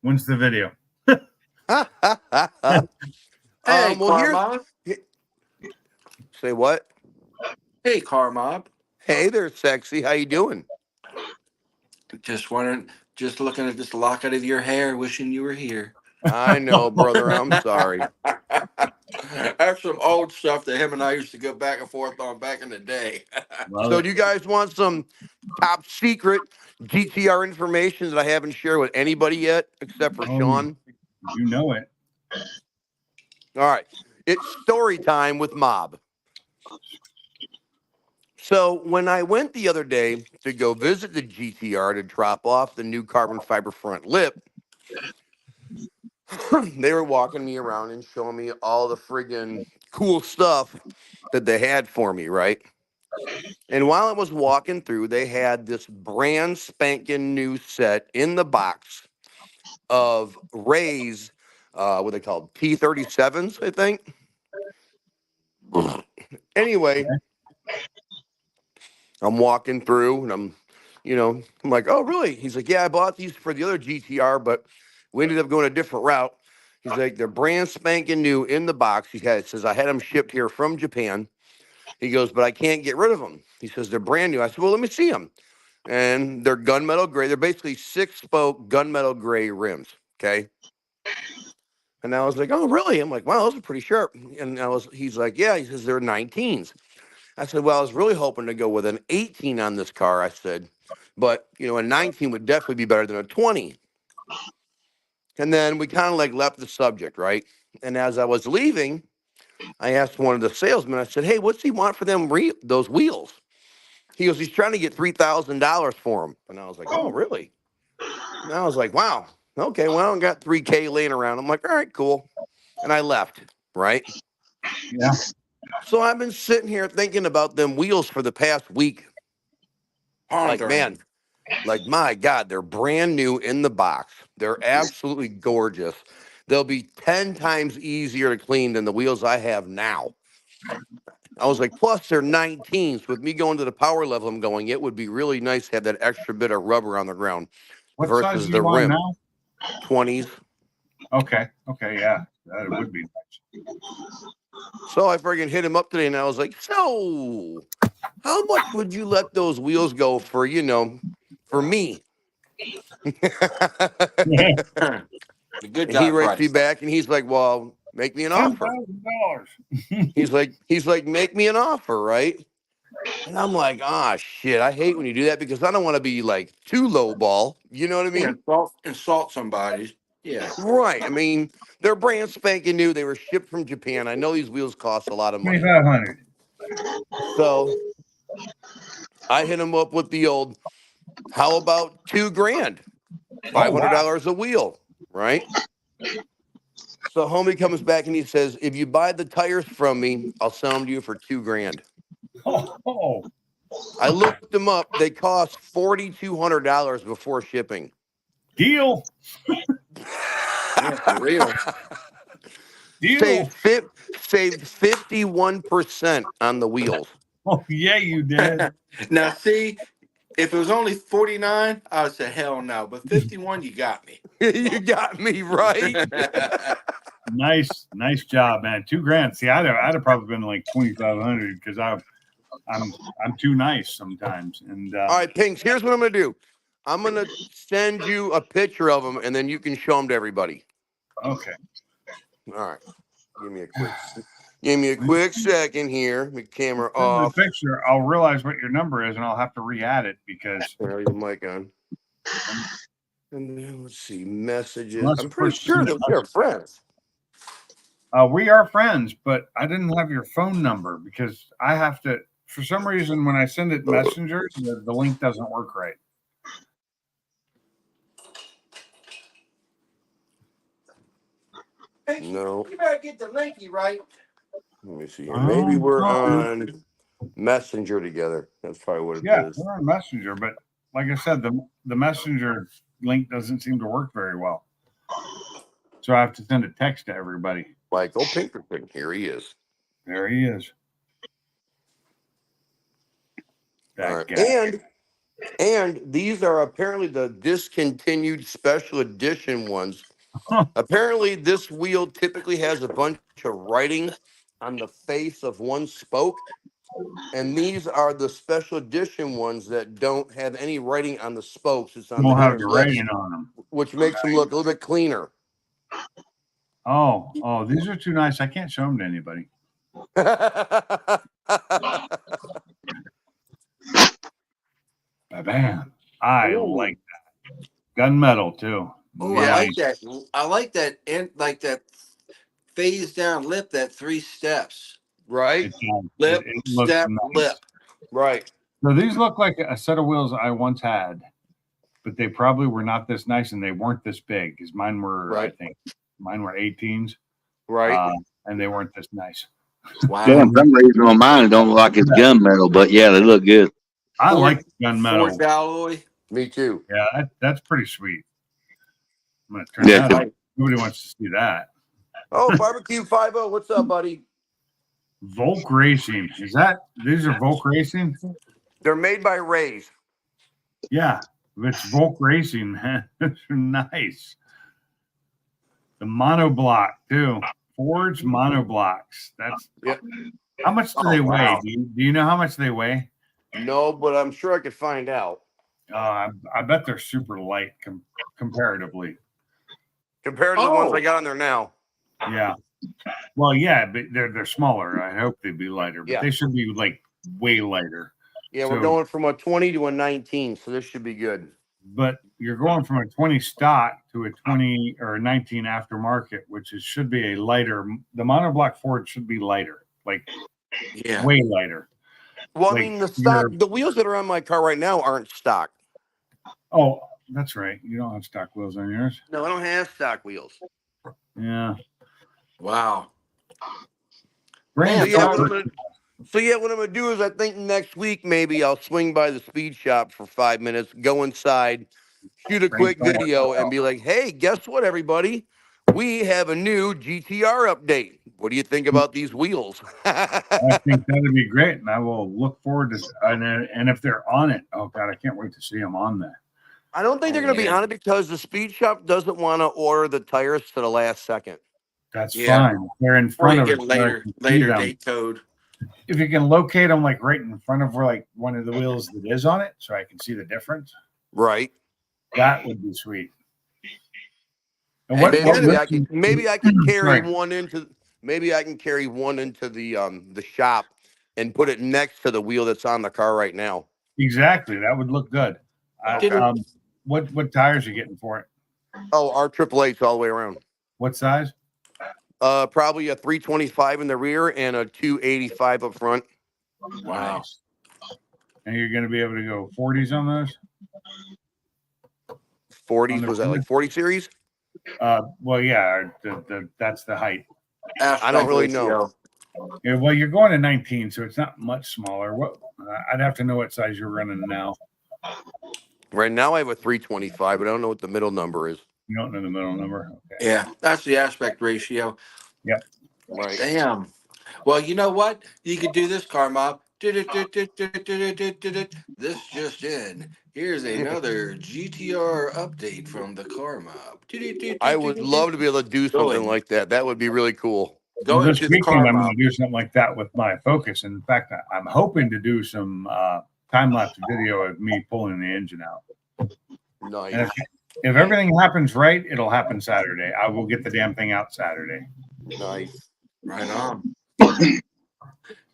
When's the video? hey, Well, Carmob. say what? Hey, Carmob. Hey there, sexy. How you doing? Just wondering, just looking at this locket of your hair, wishing you were here. I know, brother. I'm sorry. That's some old stuff that him and I used to go back and forth on back in the day. Love So, it. do you guys want some top secret GTR information that I haven't shared with anybody yet, except for Oh, Sean? You know it. All right. It's story time with Mob. So, when I went the other day to go visit the GTR to drop off the new carbon fiber front lip, they were walking me around and showing me all the friggin' cool stuff that they had for me, right? And while I was walking through, they had this brand spanking new set in the box of Ray's, what they called T37s, I think. Anyway, I'm walking through and I'm like, oh, really? He's like, yeah, I bought these for the other GTR, but we ended up going a different route. He's like, they're brand spanking new in the box. It says, I had them shipped here from Japan. He goes, but I can't get rid of them. He says, they're brand new. I said, well, let me see them. And they're gunmetal gray. They're basically 6-spoke gunmetal gray rims. Okay. And I was like, oh, really? I'm like, wow, those are pretty sharp. And he's like, yeah. He says, they're 19s. I said, well, I was really hoping to go with an 18 on this car. I said, but a 19 would definitely be better than a 20. And then we kind of like left the subject, right? And as I was leaving, I asked one of the salesmen, I said, hey, what's he want for those wheels? He goes, he's trying to get $3,000 for them. And I was like, oh, really? And I was like, wow. Okay, well, I don't got 3K laying around. I'm like, all right, cool. And I left, right? Yeah. So I've been sitting here thinking about them wheels for the past week. Like, man, like, my God, they're brand new in the box. They're absolutely gorgeous. They'll be 10 times easier to clean than the wheels I have now. I was like, plus they're 19s. With me going to the power level I'm going, it would be really nice to have that extra bit of rubber on the ground What size versus are the you on rim. now? 20s. Okay. Okay. Yeah. That would be nice. So I friggin' hit him up today and I was like, so how much would you let those wheels go for, for me? The good And he guy writes me price. back and he's like, well, make me an offer. $10,000. He's like, make me an offer, right? And I'm like, ah, shit. I hate when you do that because I don't want to be like too low ball. You know what I mean? Insult somebody. Yeah. Right. I mean, they're brand spanking new. They were shipped from Japan. I know these wheels cost a lot of money. 2,500. So I hit him up with the old, how about $2,000? $500 a wheel, right? So homie comes back and he says, if you buy the tires from me, I'll sell them to you for $2,000. Oh. I looked them up. They cost $4,200 before shipping. Deal. Yeah, for real. Deal. Saved 51% on the wheels. Oh, yeah, you did. Now, see, if it was only 49, I would say hell no. But 51, you got me. You got me right. Nice job, man. $2,000. See, I'd have probably been like 2,500 because I'm too nice sometimes. And All right, Pinks, here's what I'm going to do. I'm going to send you a picture of them, and then you can show them to everybody. okay. All right. Give me a quick second here. The camera off. The picture, I'll realize what your number is, and I'll have to re-add it because There, the mic on. And then let's see, messages. Let's I'm pretty push sure this that we're friends. we are friends, but I didn't have your phone number because I have to for some reason, when I send it Messenger, the link doesn't work right. No. You better get the linky right. Let me see here. Maybe Oh, we're no. on Messenger together. That's probably what it Yeah, is. we're on Messenger, but like I said, the Messenger link doesn't seem to work very well. So I have to send a text to everybody. Michael Pinkerton. Here he is. There he is. That All right. guy. And these are apparently the discontinued special edition ones. Apparently, this wheel typically has a bunch of writing on the face of one spoke, and these are the special edition ones that don't have any writing on the spokes. It's on We'll the have inner the lips, writing on them. which makes them look a little bit cleaner. Oh, these are too nice. I can't show them to anybody. Bam. I Ooh. like that. Gunmetal too. Oh, Yeah. I like that. I like that. And like that phase down lip. That 3 steps. Right? Lip, it looks step, nice. lip. Right. So these look like a set of wheels I once had, but they probably were not this nice and they weren't this big because mine were, Right. I think, mine were 18s. Right. And they weren't this nice. Wow. Yeah, for some reason on mine, it don't look like it's gunmetal, but yeah, they look good. I Ford- like gunmetal. Forged alloy. Me too. Yeah, that's pretty sweet. I'm gonna turn Yeah. that on. Nobody wants to see that. Oh, Barbecue 50. What's up, buddy? Volk Racing. These are Volk Racing? They're made by Rays. Yeah, if it's Volk Racing, man. They're nice. The monoblock too. Forged monoblocks. That's Yep. How much do they Oh, weigh? wow. Do you know how much they weigh? No, but I'm sure I could find out. I bet they're super light comparatively. Compared to the ones Oh. I got on there now. Yeah. Well, yeah, but they're smaller. I hope they'd be lighter, but Yeah. they should be like way lighter. Yeah, we're So- going from a 20 to a 19, so this should be good. But you're going from a 20 stock to a 20 or a 19 aftermarket, which should be a lighter. The monoblock Ford should be lighter, like Yeah. way lighter. Well, Like, I mean, the you're- wheels that are on my car right now aren't stock. Oh, that's right. You don't have stock wheels on yours. No, I don't have stock wheels. Yeah. Wow. Bring So it yeah, forward. what I'm gonna do is I think next week maybe I'll swing by the speed shop for 5 minutes, go inside, shoot a Bring quick someone video, and else. be like, "Hey, guess what, everybody? We have a new GTR update. What do you think about these wheels?" I think that'd be great, and I will look forward to. And if they're on it, oh god, I can't wait to see them on there. I don't think they're gonna be Yeah. on it because the speed shop doesn't want to order the tires to the last second. That's Yeah. fine. They're in Or front you of get us. so I later can see later them. date code. If you can locate them like right in front of where like one of the wheels that is on it, so I can see the difference, Right. that would be sweet. And Hey, what, man, what Maybe I can carry Right. one into the shop and put it next to the wheel that's on the car right now. exactly? That would look good. Okay. What tires are you getting for it? Oh, our AAA's all the way around. What size? Probably a 325 in the rear and a 285 up front. Wow. Nice. And you're going to be able to go 40s on those? 40s, was that like 40 series? Well, yeah, that's the height. I don't really know. Yeah, well, you're going to 19, so it's not much smaller. What I'd have to know what size you're running now. Right now I have a 325, but I don't know what the middle number is. You don't know the middle number. Okay. Yeah, that's the aspect ratio. Right. Damn. Well, you know what? You could do this, Car Mob. This just in. Here's another GTR update from the Car Mob. I would love to be able to do something Going. like that. That would be really cool. Going This to the weekend, Car I'm Mob. going to do something like that with my Focus. In fact, I'm hoping to do some time lapse video of me pulling the engine out. And Nice. if everything happens right, it'll happen Saturday. I will get the damn thing out Saturday. Nice. Right on.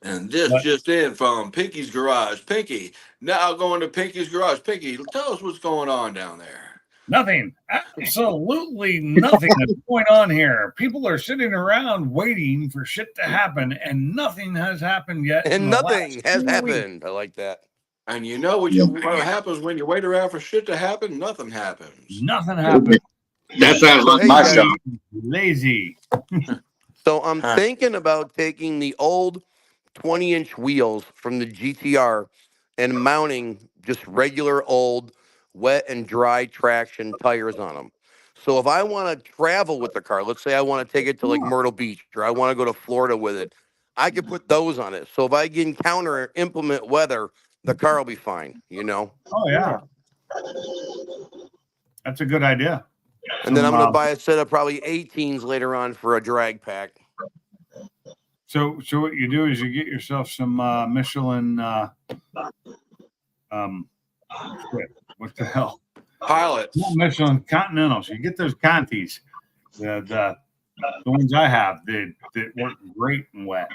And this just in from Pinky's Garage. Pinky, now going to Pinky's Garage. Pinky, tell us what's going on down there. Nothing. Absolutely nothing is going on here. People are sitting around waiting for shit to happen, and nothing has happened yet. in And the nothing last has 2 weeks. happened. I like that. And you know what happens when you wait around for shit to happen? Nothing happens. Nothing happened. That sounds So, like hey, my guys, stuff. Lazy. So I'm Huh. thinking about taking the old 20-inch wheels from the GTR and mounting just regular old wet and dry traction tires on them. So if I want to travel with the car, let's say I want to take it to like Myrtle Beach or I want to go to Florida with it, I could put those on it. So if I encounter inclement weather, the car will be fine, you know? Oh yeah, that's a good idea. And then I'm going to Some, buy a set of probably 18s later on for a drag pack. So what you do is you get yourself some Michelin. Shit, what the hell? Pilots. Not Michelin Continentals. You get those Contis, the ones I have that work great and wet.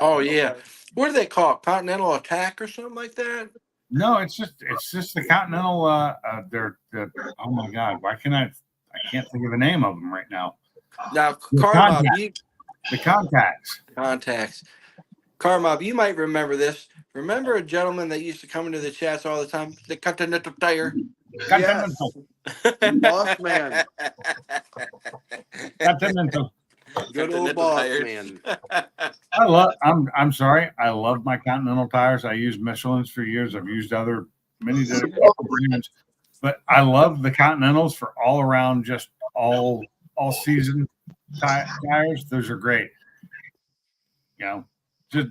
Oh yeah. What do they call it? Continental Attack or something like that? No, it's just the Continental. They're oh my god, why can I can't think of the name of them right now. Now, The Carmob, The contacts. contacts. Carmob, you might remember this. Remember a gentleman that used to come into the chats all the time? The Continental Tire. Continental. Boss man. Continental. Good old Continental boss tires. man. I'm sorry. I love my Continental tires. I used Michelin's for years. I've used many different brands, but I love the Continentals for all around, just all season tires. Those are great. You know,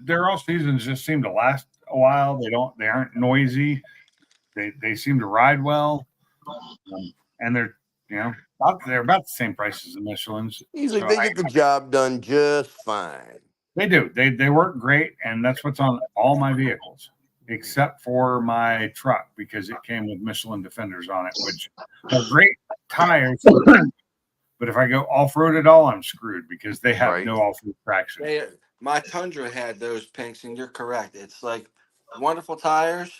their all seasons just seem to last a while. They aren't noisy. They seem to ride well, and they're about the same price as the Michelin's. He's like, So they get the job done just fine. They do. They work great, and that's what's on all my vehicles, except for my truck because it came with Michelin Defenders on it, which are great tires. But if I go off road at all, I'm screwed because they have Right. no off road traction. My Tundra had those pinks, and you're correct. It's like wonderful tires.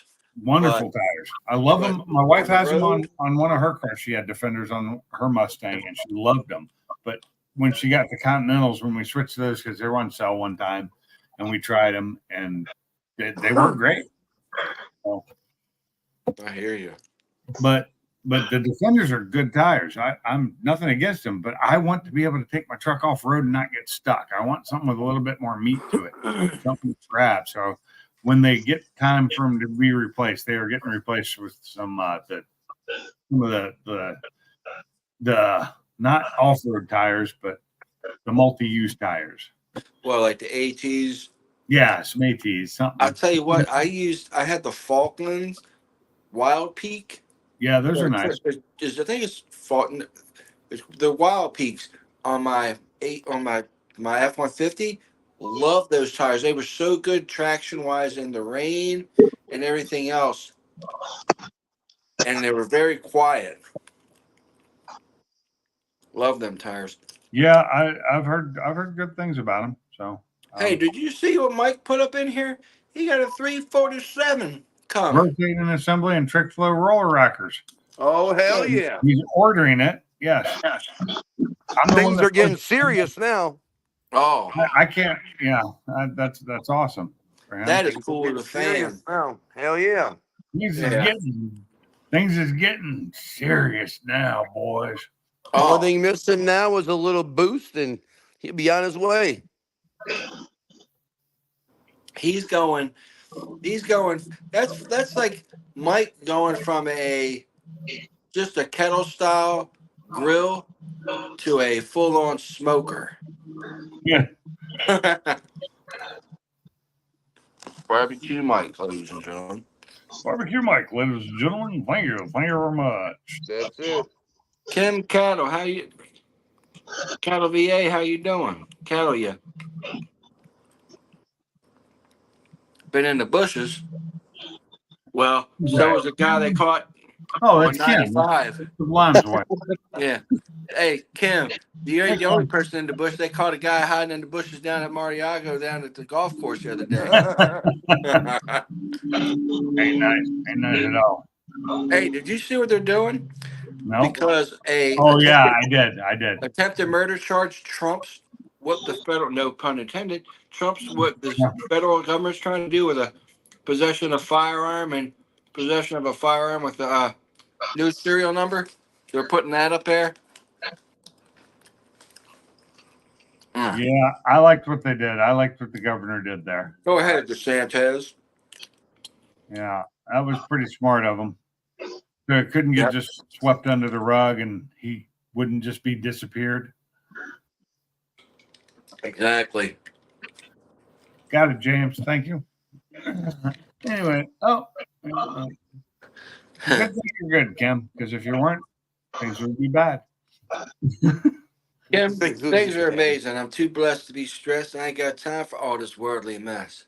Wonderful tires. I love them. My wife has them road- on one of her cars. She had Defenders on her Mustang, and she loved them. But when she got the Continentals, when we switched to those because they were on sale one time, and we tried them, and they work great. So, I hear you. but the Defenders are good tires. I'm nothing against them, but I want to be able to take my truck off road and not get stuck. I want something with a little bit more meat to it, something to grab. So when they get time for them to be replaced, they are getting replaced with some of the not off-road tires, but the multi-use tires. Well, like the ATs. Yeah, some ATs, something. I'll tell you what. I had the Falklands Wild Peak. Yeah, those are nice. I think it's the Wild Peaks on my F-150. Love those tires. They were so good traction wise in the rain and everything else, and they were very quiet. Love them tires. Yeah, I've heard good things about them. So Hey, did you see what Mike put up in here? He got a 347 coming. rotating assembly and trick flow roller rackers. Oh, hell yeah. He's ordering it. Yes. I'm the one Things that- are getting serious now. Oh, I can't. Yeah, that's awesome. For him. that is cool to Serious fan. now. Hell yeah. Things is getting serious now, boys. Only Oh, thing missing now is a little boost, and he'll be on his way. he's going. That's like Mike going from just a kettle style grill to a full on smoker. Yeah. Barbecue Mike, ladies and gentlemen. Barbecue Mike, ladies and gentlemen. Thank you very much. That's it. Kim Cattle, Cattle VA, how you doing? Cattle, you been in the bushes. Well, so was the guy they caught Oh, on that's Kim. 95. The Lime's wife. Yeah. Hey, Kim, you ain't the only person in the bush. They caught a guy hiding in the bushes down at Mariago down at the golf course the other day. Ain't nice. Ain't nice at all. Hey, did you see what they're doing? No. because Oh yeah, I did. I did. attempted murder charge trumps what the federal, no pun intended, trumps what the Yeah. federal government's trying to do with a possession of firearm and possession of a firearm with a new serial number. They're putting that up there. Yeah, I liked what they did. I liked what the governor did there. Go ahead, DeSantis. Yeah, that was pretty smart of him. So it couldn't get Yep. just swept under the rug, and he wouldn't just be disappeared. Exactly. Got it, James. Thank you. Anyway, good thing you're good, Kim, because if you weren't, things would be bad. Kim, Things would things be are bad. amazing. I'm too blessed to be stressed. I ain't got time for all this worldly mess.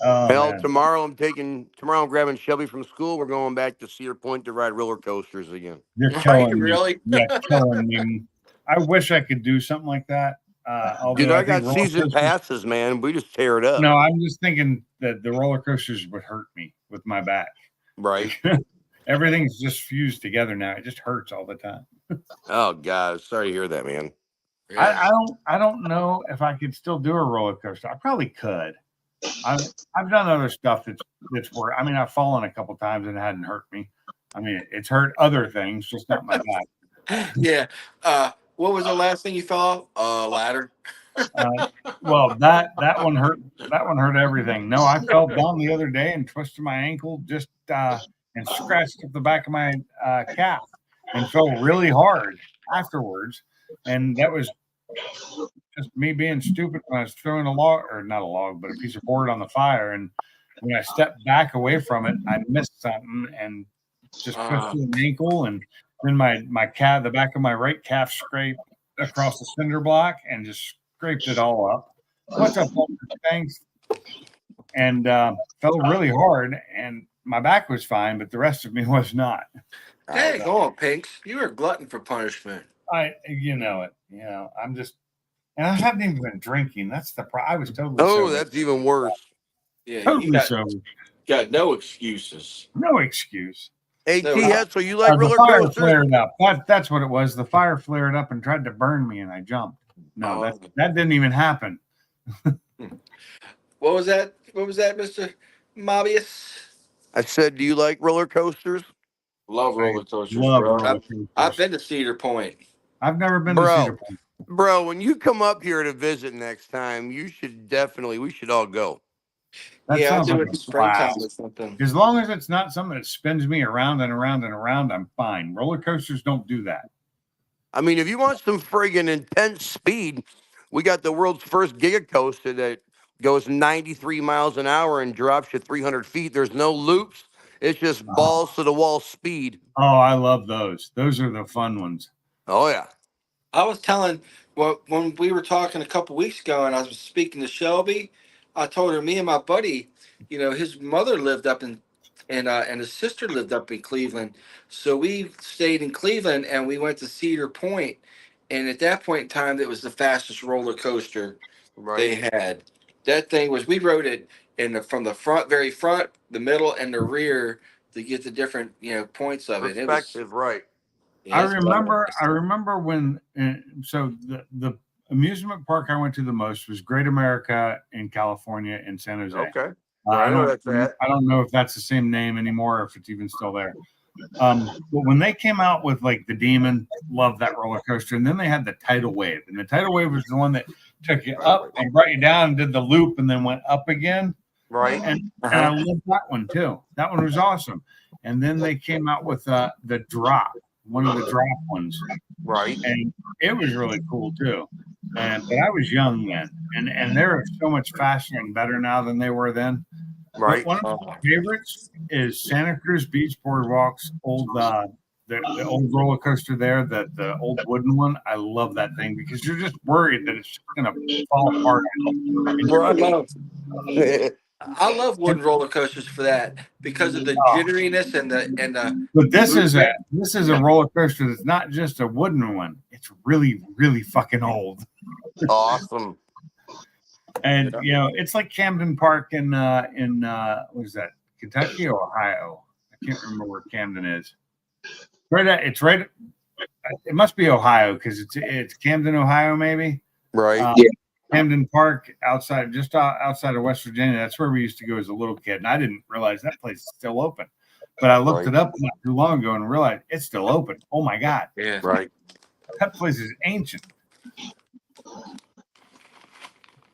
Oh, Well, man. tomorrow I'm grabbing Shelby from school. We're going back to Cedar Point to ride roller coasters again. You're Are killing you me. really? Yeah, killing me. I wish I could do something like that. Although Dude, I think got roller season coasters- passes, man. We just tear it up. No, I'm just thinking that the roller coasters would hurt me with my back. Right. Everything's just fused together now. It just hurts all the time. Oh God, sorry to hear that, man. I don't know if I could still do a roller coaster. I probably could. I've done other stuff that's where I mean I've fallen a couple times and it hadn't hurt me. I mean it's hurt other things, just not my back. Yeah. What was the last thing you fell off? Ladder. Well, that one hurt. That one hurt everything. No, I fell down the other day and twisted my ankle just and scratched up the back of my calf and felt really hard afterwards. And that was just me being stupid when I was throwing a log, or not a log, but a piece of board on the fire. And when I stepped back away from it, I missed something and just twisted an ankle. And then my calf, the back of my right calf, scraped across the cinder block and just scraped it all up. What's up, thanks? And fell really hard, and my back was fine, but the rest of me was not. Dang on, Pinks. You were a glutton for punishment. You know it. You know, I'm just, and I haven't even been drinking. That's the problem. I was totally Oh, sober. that's even worse. Yeah, you Totally got, sober. got no excuses. No excuse. Hey, No, T-Head, so you like The roller fire coasters? flared up. That's what it was. The fire flared up and tried to burn me, and I jumped. No, that didn't even happen. What was that? What was that, Mr. Mobius? I said, do you like roller coasters? Love roller coasters, Love bro. roller coasters. I've been to Cedar Point. I've never been to Bro. Cedar Point. Bro, when you come up here to visit next time, we should all go. That Yeah, I'll sounds do like it a in springtime blast. or something. As long as it's not something that spins me around and around and around, I'm fine. Roller coasters don't do that. I mean, if you want some friggin' intense speed, we got the world's first Giga Coaster that goes 93 miles an hour and drops you 300 feet. There's no loops. It's just balls to the wall speed. Oh, I love those. Those are the fun ones. Oh, yeah. I was telling, well, when we were talking a couple weeks ago, and I was speaking to Shelby, I told her me and my buddy, you know, his mother lived up in, and his sister lived up in Cleveland, so we stayed in Cleveland and we went to Cedar Point, and at that point in time, it was the fastest roller coaster they had. That thing was, we rode it from the front, very front, the middle, and the rear to get the different points of it. It was. Perspective, right. I Yeah, remember when. So the amusement park I went to the most was Great America in California in San Jose. Okay. I I know that's that. don't know if that's the same name anymore, or if it's even still there. But when they came out with like the Demon, loved that roller coaster, and then they had the Tidal Wave, and the Tidal Wave was the one that took you up and brought you down and did the loop, and then went up again. Right. And I loved that one too. That one was awesome. And then they came out with the drop, one of the drop ones, Right. and it was really cool too. But I was young then, and they're so much faster and better now than they were then. Right. One of my favorites is Santa Cruz Beach Boardwalk's old the old roller coaster there, the old wooden one. I love that thing because you're just worried that it's gonna fall apart. I love wooden roller coasters for that because of the jitteriness and the. But this is a roller coaster that's not just a wooden one. It's really, really fucking old. Awesome. And it's like Camden Park in what is that, Kentucky or Ohio? I can't remember where Camden is. Right. It's right. It must be Ohio because it's Camden, Ohio, maybe. Right. Yeah. Camden Park, outside of West Virginia. That's where we used to go as a little kid, and I didn't realize that place is still open. But I looked Right. it up not too long ago and realized it's still open. Oh my God, Yeah. Right. that place is ancient.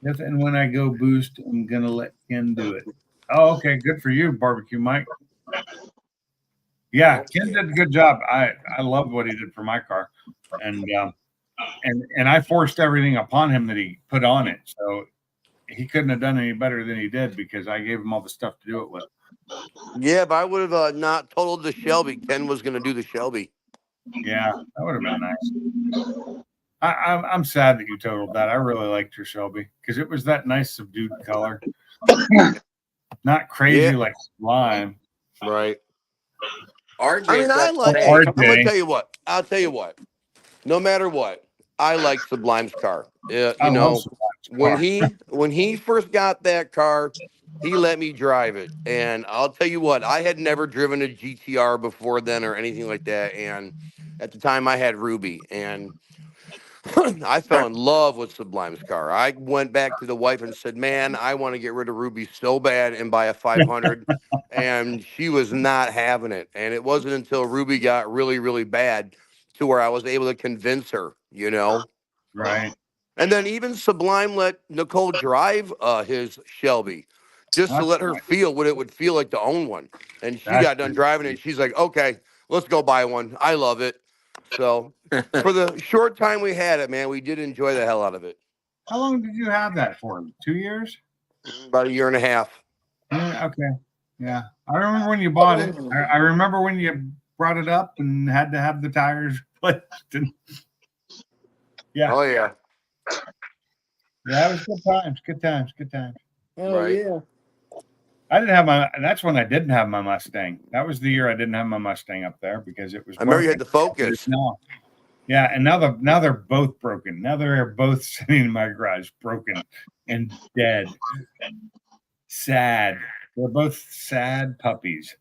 If and when I go boost, I'm gonna let Ken do it. Oh, okay, good for you, Barbecue Mike. Yeah, Ken did a good job. I loved what he did for my car, and I forced everything upon him that he put on it. So he couldn't have done any better than he did because I gave him all the stuff to do it with. Yeah, if I would have not totaled the Shelby, Ken was going to do the Shelby. Yeah, that would have been nice. I'm sad that you totaled that. I really liked your Shelby because it was that nice subdued color, not crazy Yeah. like lime. Right. RJ. I mean, I like. Hey, Hey, I'm RJ. gonna tell you what. I'll tell you what. No matter what, I like Sublime's car. I You love know, Sublime's car. when he first got that car, he let me drive it, and I'll tell you what. I had never driven a GTR before then or anything like that, and at the time I had Ruby, and I fell in love with Sublime's car. I went back to the wife and said, "Man, I want to get rid of Ruby so bad and buy a 500." And she was not having it. And it wasn't until Ruby got really, really bad to where I was able to convince her, you know. Right. And then even Sublime let Nicole drive his Shelby just to That's let her right. feel what it would feel like to own one. And she That's got done driving it and she's like, "Okay, let's go buy one. I love it." So for the short time we had it, man, we did enjoy the hell out of it. How long did you have that for? 2 years? About a year and a half. Yeah, okay. Yeah. I remember when you bought it. I remember when you brought it up and had to have the tires replaced. Yeah. Oh yeah. Yeah, it was good times. Good times. Good times. Oh Right. yeah. I didn't have my. That's when I didn't have my Mustang. That was the year I didn't have my Mustang up there because it was. I remember you had the broken. Focus. No. Yeah, and now they're both broken. Now they're both sitting in my garage, broken and dead. Sad. They're both sad puppies.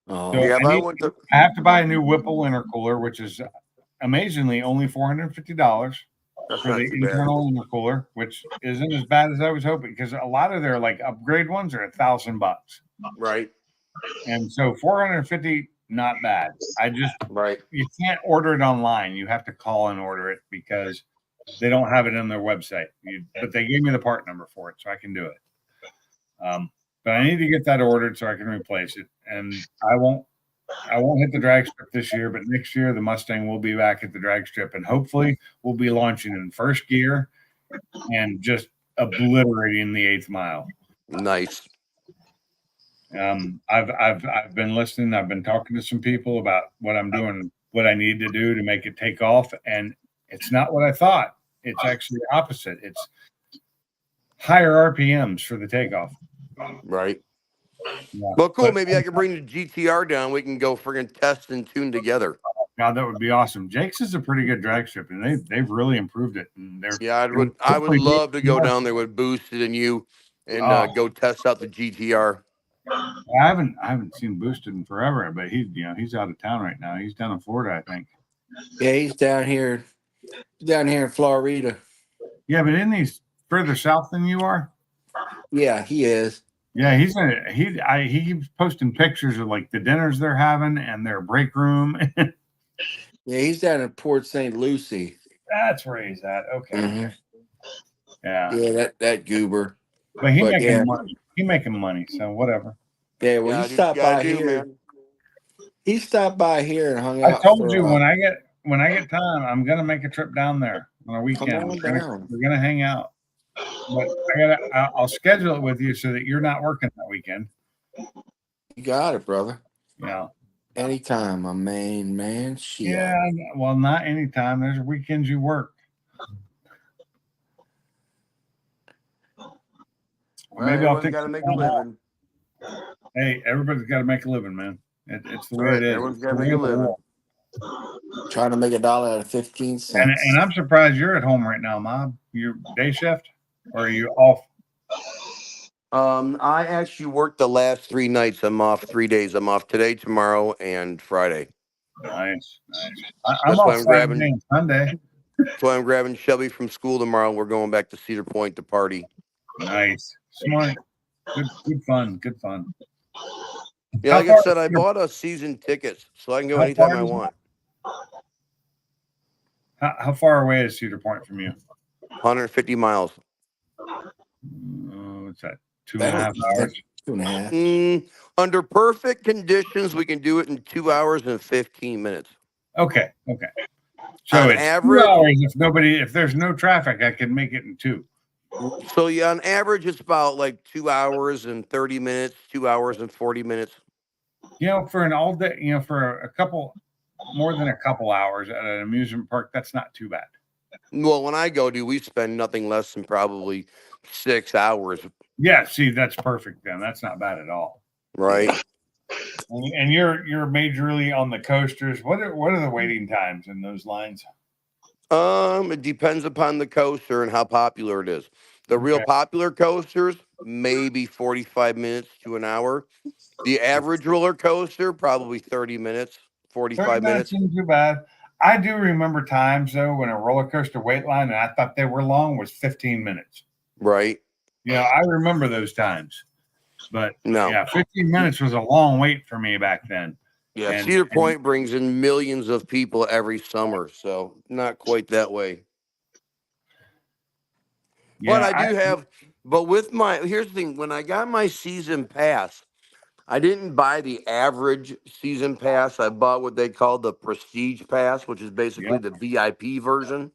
Oh. So Yeah, I but I need. went to I have to buy a new Whipple intercooler, which is amazingly only $450 that's for not the too bad. internal intercooler, which isn't as bad as I was hoping because a lot of their like upgrade ones are $1,000, Right. and so 450 not bad. Right. You can't order it online. You have to call and order it because they don't have it on their website. But they gave me the part number for it, so I can do it. But I need to get that ordered so I can replace it, and I won't hit the drag strip this year, but next year the Mustang will be back at the drag strip, and hopefully we'll be launching in first gear and just obliterating the 8th mile. Nice. I've been listening. I've been talking to some people about what I'm doing, what I need to do to make it take off, and it's not what I thought. It's actually the opposite. It's higher RPMs for the takeoff. Right. Yeah. Well, cool. But- Maybe I can bring the GTR down. We can go friggin' test and tune together. God, that would be awesome. Jake's is a pretty good drag strip, and they've really improved it. And they're Yeah, I would love to go down there with Boosted and you and go test out the GTR. I haven't seen Boosted in forever, but he's out of town right now. He's down in Florida, I think. Yeah, he's down here in Florida. Yeah, but isn't he further south than you are? Yeah, he is. Yeah, he keeps posting pictures of like the dinners they're having and their break room. Yeah, he's down in Port St. Lucie. That's where he's at. Okay. Mhm. Yeah. Yeah, that goober. But he But, making yeah. money. He making money, so whatever. Yeah, well, Yeah, he dude, stopped gotta by do, here. man. He stopped by here and hung I out. told for, you when I get time, I'm gonna make a trip down there on a weekend. Come on down. We're gonna hang out. But I'll schedule it with you so that you're not working that weekend. You got it, brother. Yeah. Anytime, my main man. Shit. Yeah. Well, not anytime. There's weekends you work. Maybe I'll Everyone's take. got to make a some time off. living. Hey, everybody's got to make a living, man. It's the way Right, it is. everyone's It's gotta the make way a of the living. world. Trying to make $1 out of 15 cents. And I'm surprised you're at home right now, Mob. You're day shift, or are you off? I actually worked the last 3 nights. I'm off 3 days. I'm off today, tomorrow, and Friday. Nice. I'm That's off why I'm grabbing. Saturday and Sunday. That's why I'm grabbing Shelby from school tomorrow. We're going back to Cedar Point to party. Nice. Smart. Good fun. Yeah, How like I far, said, I bought a season tickets so I can go How anytime far I is it? want. how far away is Cedar Point from you? 150 miles. What's that? 2.5 hours? 2.5. Under perfect conditions, we can do it in 2 hours and 15 minutes. Okay. So On it's average- 2 hours. If there's no traffic, I can make it in 2. So yeah, on average, it's about like 2 hours and 30 minutes, 2 hours and 40 minutes. For an all day, for more than a couple hours at an amusement park, that's not too bad. Well, when I go, dude, we spend nothing less than probably 6 hours, Yeah, see, that's perfect then. That's not bad at all. right? And you're majorly on the coasters. What are the waiting times in those lines? It depends upon the coaster and how popular it is. The real Okay. popular coasters, maybe 45 minutes to an hour. The average roller coaster, probably 30 minutes, 45 30 minutes. Isn't too bad. I do remember times though when a roller coaster wait line, and I thought they were long, was 15 minutes. Right? I remember those times. But No. yeah, 15 minutes was a long wait for me back then. Yeah, And- Cedar Point brings in millions of people every summer, so not quite that way. But I do have, but with here's the thing, when I got my season pass, I didn't buy the average season pass. I bought what they call the prestige pass, which is basically the VIP version.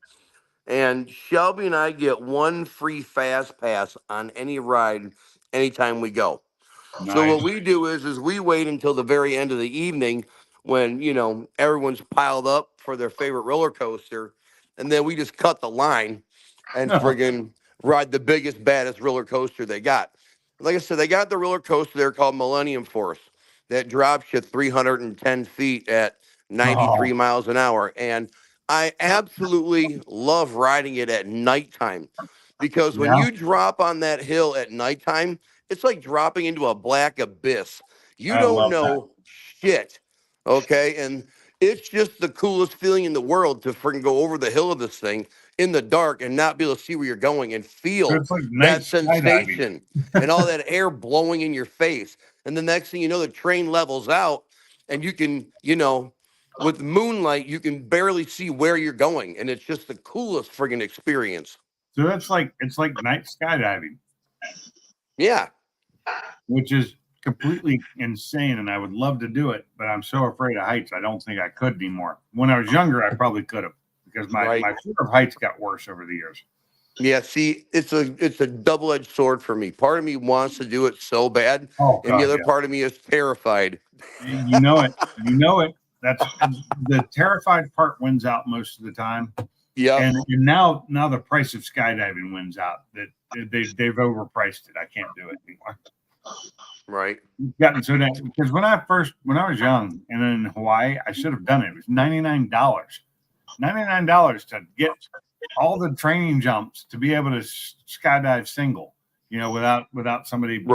And Shelby and I get one free fast pass on any ride anytime we go. So what we do is we wait until the very end of the evening when, everyone's piled up for their favorite roller coaster. And then we just cut the line and friggin' ride the biggest, baddest roller coaster they got. Like I said, they got the roller coaster there called Millennium Force that drops you 310 feet at 93 miles an hour. And I absolutely love riding it at nighttime because when you drop on that hill at nighttime, it's like dropping into a black abyss. You I don't love know shit. Okay. And it's just the coolest feeling in the world to freaking go over the hill of this thing in the dark and not be able to see where you're going and feel It's like that night skydiving. sensation and all that air blowing in your face. And the next thing you know, the train levels out and you can, with moonlight, you can barely see where you're going. And it's just the coolest friggin' experience. So it's like night skydiving. Yeah. Which is completely insane, and I would love to do it, but I'm so afraid of heights. I don't think I could anymore. When I was younger, I probably could have because my fear of heights got worse over the years. Yeah, see, it's a double-edged sword for me. Part of me wants to do it so bad, and the other part of me is terrified. You know it. That's the terrified part wins out most of the time. Yeah, and now the price of skydiving wins out. That they've overpriced it. I can't do it anymore. Right. Gotten so that because when I was young and in Hawaii, I should have done it. It was $99. $99 to get all the training jumps to be able to skydive single, without somebody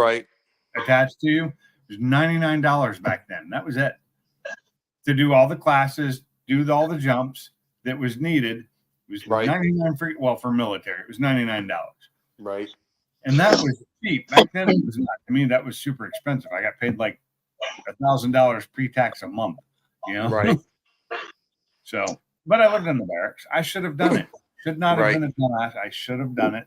attached to you. It was $99 back then. That was it. To do all the classes, do all the jumps that was needed. It was $99 for military. It was $99. Right. And that was cheap. Back then it was not. To me, that was super expensive. I got paid like $1,000 pre-tax a month, Right. So, but I lived in the barracks. I should have done it. Should not have been a dumbass. I should have done it.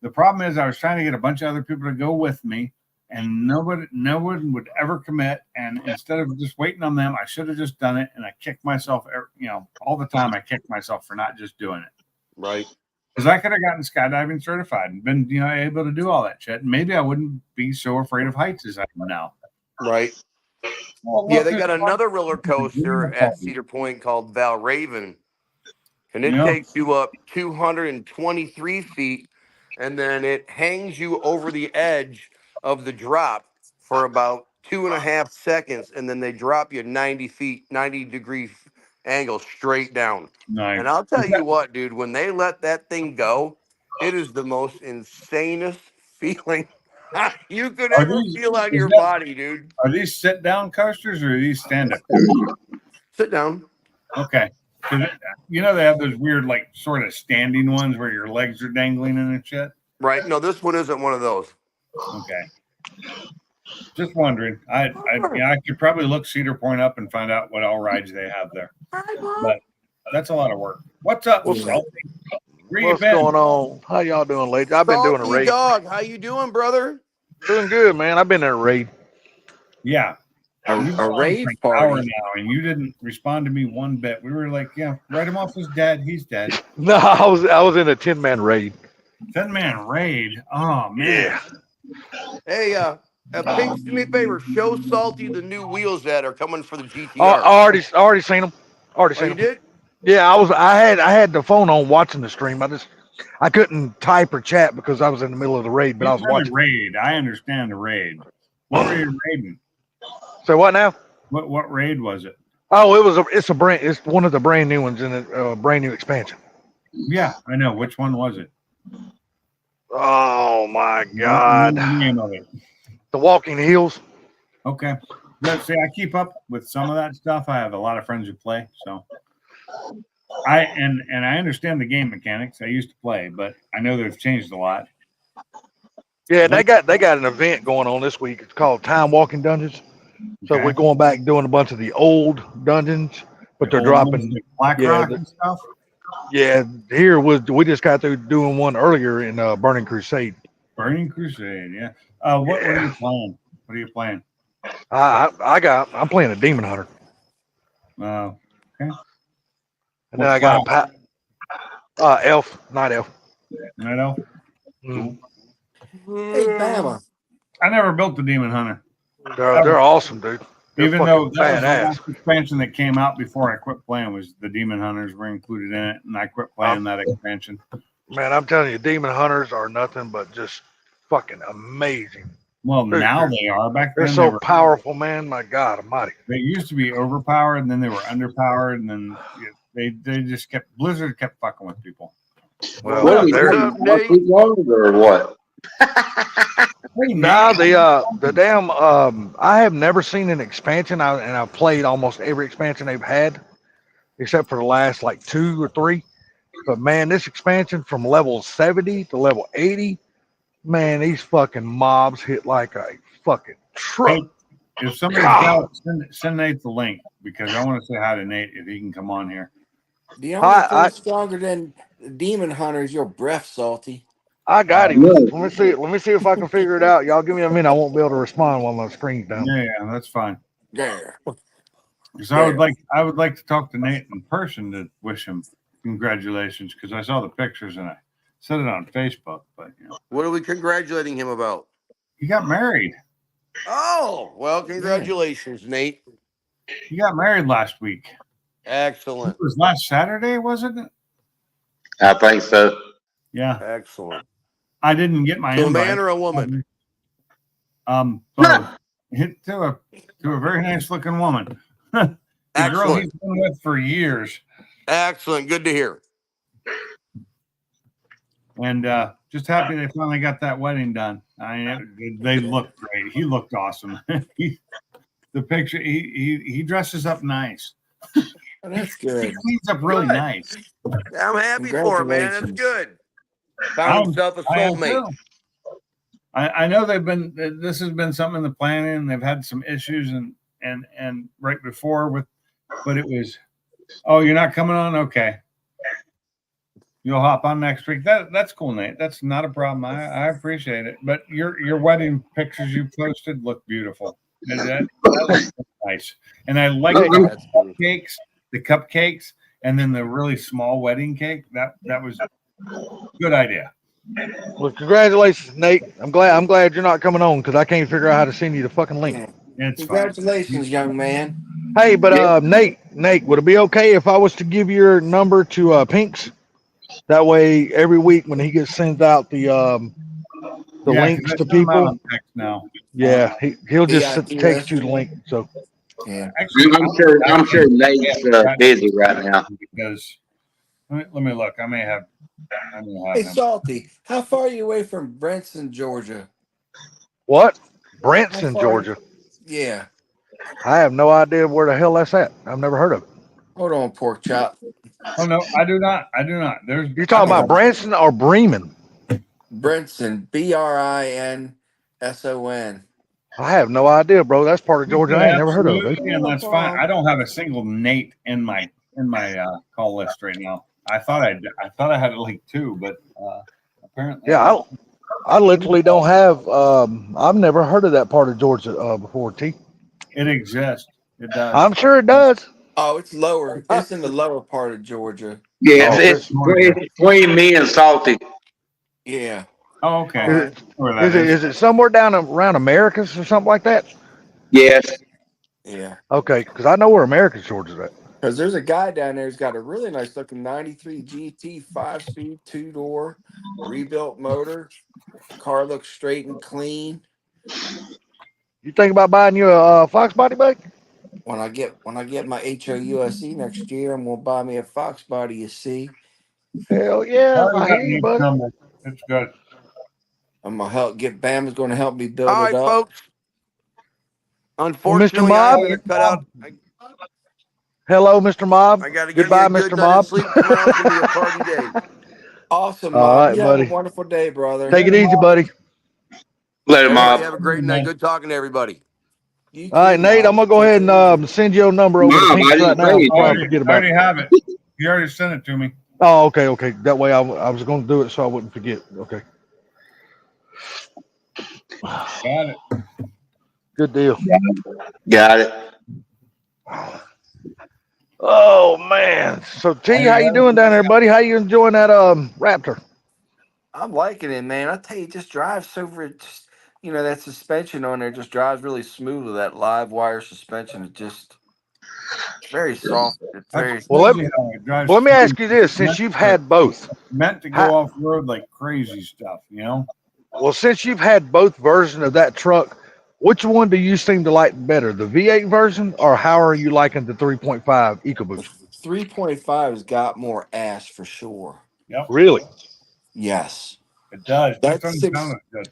The problem is I was trying to get a bunch of other people to go with me, and no one would ever commit. And instead of just waiting on them, I should have just done it. And I kicked myself, all the time. I kicked myself for not just doing it. Right. Because I could have gotten skydiving certified and been, able to do all that shit. Maybe I wouldn't be so afraid of heights as I am now. Right. Well, Yeah, they got another roller coaster at Cedar Point called Val Raven, and it takes you up 223 feet, and then it hangs you over the edge of the drop for about 2.5 seconds, and then they drop you 90-degree angle straight down. Nice. And I'll tell you what, dude, when they let that thing go, it is the most insanest feeling you could ever feel on your body, dude. Are these sit-down coasters or are these stand-up coasters? Sit down. Okay. 'Cause you know they have those weird, like, sort of standing ones where your legs are dangling and shit. Right. No, this one isn't one of those. Okay. Just wondering. I could probably look Cedar Point up and find out what all rides they have there. But that's a lot of work. What's up, What's Salty? Where you What's been? going on? How y'all doing, ladies? I've been doing a Salty raid. dog, how you doing, brother? Doing good, man. I've been in a raid. Yeah. We've been A on rave for an hour party. now, and you didn't respond to me one bit. We were like, yeah, write him off as dead. He's dead. No, I was in a 10-man raid. 10-man raid. Oh man. Hey, Pinks, do me a favor. Show Salty the new wheels that are coming for the GTR. I already seen them. Already Oh, seen you them. did? Yeah, I had the phone on watching the stream. I couldn't type or chat because I was in the middle of the raid, but I was You said watching. raid. I understand the raid. What were you raiding? So what now? What raid was it? Oh, it's one of the brand new ones in a brand new expansion. Yeah, I know. Which one was it? Oh my What God. was the name of it? The Walking Hills. Okay. Let's see. I keep up with some of that stuff. I have a lot of friends who play, so I understand the game mechanics. I used to play, but I know they've changed a lot. Yeah, they got an event going on this week. It's called Time Walking Dungeons. So Okay. we're going back and doing a bunch of the old dungeons, but The they're old dropping. ones, like Black yeah, Rock the- and stuff. Yeah, we just got through doing one earlier in Burning Crusade. Burning Crusade. Yeah. What are you playing? What are you playing? I'm playing a Demon Hunter, Okay. and then I got Night Elf. Night Elf. Mm. Hey, Bama. I never built the Demon Hunter, They're awesome, dude. They're even though fucking that was the badass. last expansion that came out before I quit playing. Was the Demon Hunters were included in it, and I quit playing that expansion. Man, I'm telling you, Demon Hunters are nothing but just fucking amazing. Well, Dude, now they are. Back They're then, so they were. powerful, man. My God Almighty. They used to be overpowered, and then they were underpowered, and then they just kept Blizzard kept fucking with people. Well, What are we they're- doing? Or what? Nah, the damn I have never seen an expansion. I've played almost every expansion they've had, except for the last like 2 or 3. But man, this expansion from level 70 to level 80, man, these fucking mobs hit like a fucking truck. Hey, if somebody's got it, send Nate the link because I want to say hi to Nate if he can come on here. The only thing stronger than Demon Hunter is your breath, Salty. I got him. Yeah. Let me see if I can figure it out. Y'all give me a minute. I won't be able to respond while my screen's down. Yeah, that's fine. Yeah. Because I would like to talk to Nate in person to wish him congratulations because I saw the pictures and I said it on Facebook. But What are we congratulating him about? he got married. Oh, well, congratulations, Nate. He got married last week. Excellent. It was last Saturday, wasn't it? I think so. Yeah, Excellent. I didn't get my To a invite. man or a woman? Both. Hit to a very nice looking woman. The girl Excellent. he's been with for years. Excellent. Good to hear. And just happy they finally got that wedding done. They looked great. He looked awesome. The picture, he dresses up nice. Oh, that's He good. cleans up really Good. nice. I'm happy for him, man. That's good. Found himself a I am soulmate. too. I know this has been something in the planning. They've had some issues and right before but it was, oh, you're not coming on? Okay. You'll hop on next week. That's cool, Nate. That's not a problem. I appreciate it. But your wedding pictures you posted look beautiful. And that looks nice. And I like the cupcakes, and then the really small wedding cake. That was a good idea. Well, congratulations, Nate. I'm glad you're not coming on because I can't figure out how to send you the fucking link. It's fine. Congratulations, young man. Hey, but Nate, would it be okay if I was to give your number to Pinks? That way, every week when he gets sent out the links 'cause I to send 'em out people, on text now. yeah, he'll just Yeah, text you the link. So Yeah. Actually, I'm sure Nate's busy right now. because let me look. I may have Hey, him. Salty, how far are you away from Branson, Georgia? what? Branson, How far- Georgia. Yeah. I have no idea where the hell that's at. I've never heard of it. Hold on, pork chop. Oh no, I do not. I do not. There's You I talking don't about Branson or Bremen? Brinson, Brinson. I have no idea, bro. That's part of You Georgia could I ain't never heard of, dude. absolutely, and that's fine. I don't have a single Nate in my call list right now. I thought I had like two, but apparently I Yeah, don't. I literally don't have. I've never heard of that part of Georgia before. T. It exists. It does. I'm sure it does. Oh, it's lower. It's in the lower part of Georgia. Yeah, Oh, it's Georgia. between me and Salty. Yeah. Oh, okay. Is it Where that is it somewhere down around Americas or something like that? Yes. Yeah. Okay, because I know where Americas Georgia's at. Because there's a guy down there who's got a really nice looking 93 GT 5-speed, 2-door, rebuilt motor. Car looks straight and clean. You think about buying you a Fox body bike? When I get my HOUSE next year, I'm gonna buy me a Fox body, you see. Hell is. yeah, Already I got hear you, Nate's buddy. number. It's good. I'm gonna Bama's gonna help me build All it right, up. folks. Well, Mr. Unfortunately, I Mob. gotta cut out. Hello, Mr. Mob. I gotta get me Goodbye, a good Mr. night's Mob. sleep. Tomorrow's gonna be a party day. Awesome, All Mob. right, You have a buddy. wonderful day, brother. Take it easy, buddy. Let him Everybody off. have a great night. Good talking to everybody. You All right, too, Nate. I'm Mob. gonna go Take ahead it and easy. send your number over to Mom, I Peach right didn't now say before I anything. forget I about already it. have it. You already sent it to me. Oh, okay, okay. That way I was gonna do it so I wouldn't forget. Okay. Got it. Good deal. Got it. Oh man. So T, how you doing down there, buddy? How you enjoying that Raptor? I'm liking it, man. I tell you, it just drives just that suspension on there just drives really smooth with that live wire suspension. It just very soft. It's very That's Well, crazy how it drives. let me ask you this: meant since you've to, had both, meant to go how, off road like crazy stuff, you know? well, since you've had both versions of that truck, which one do you seem to like better, the V8 version, or how are you liking the 3.5 EcoBoost? 3.5's got more ass for sure. Yep, Really? Yes. it does. That That's six good.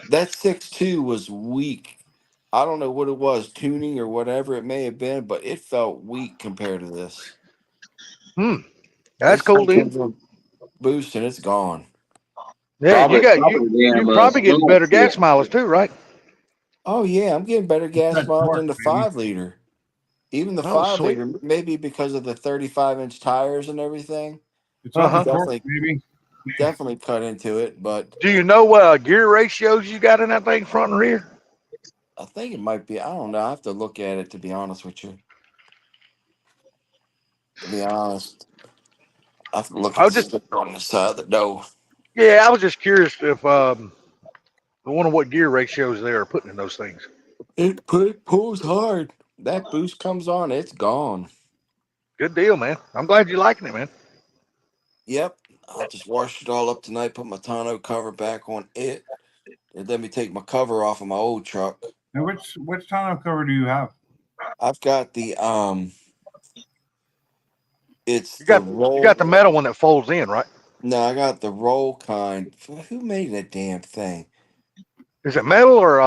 that 6.2 was weak. I don't know what it was, tuning or whatever it may have been, but it felt weak compared to this. That's It's cool, dude. boost and it's gone. Yeah, you got damn, you probably getting better gas mileage too, right? Oh yeah, I'm getting better gas That mileage torque, than the baby. 5-liter. Even the Oh, 5-liter, sweet. maybe because of the 35-inch tires and everything. It's all the Uh-huh. torque, baby. Definitely cut into it, but Do you know what gear ratios you got in that thing, front and rear? I think it might be. I don't know. I have to look at it to be honest with you. To be honest, I have to look I at was the just, sticker on the side of the door. yeah, I was just curious if I wonder what gear ratios they are putting in those things. It pulls hard. That boost comes on, it's gone. Good deal, man. I'm glad you're liking it, man. Yep. I'll just wash it all up tonight. Put my tonneau cover back on it, and let me take my cover off of my old truck. And which tonneau cover do you have? I've got the It's You the got roll. the metal one that folds in, right? No, I got the roll kind. Who made that damn thing? Is it metal or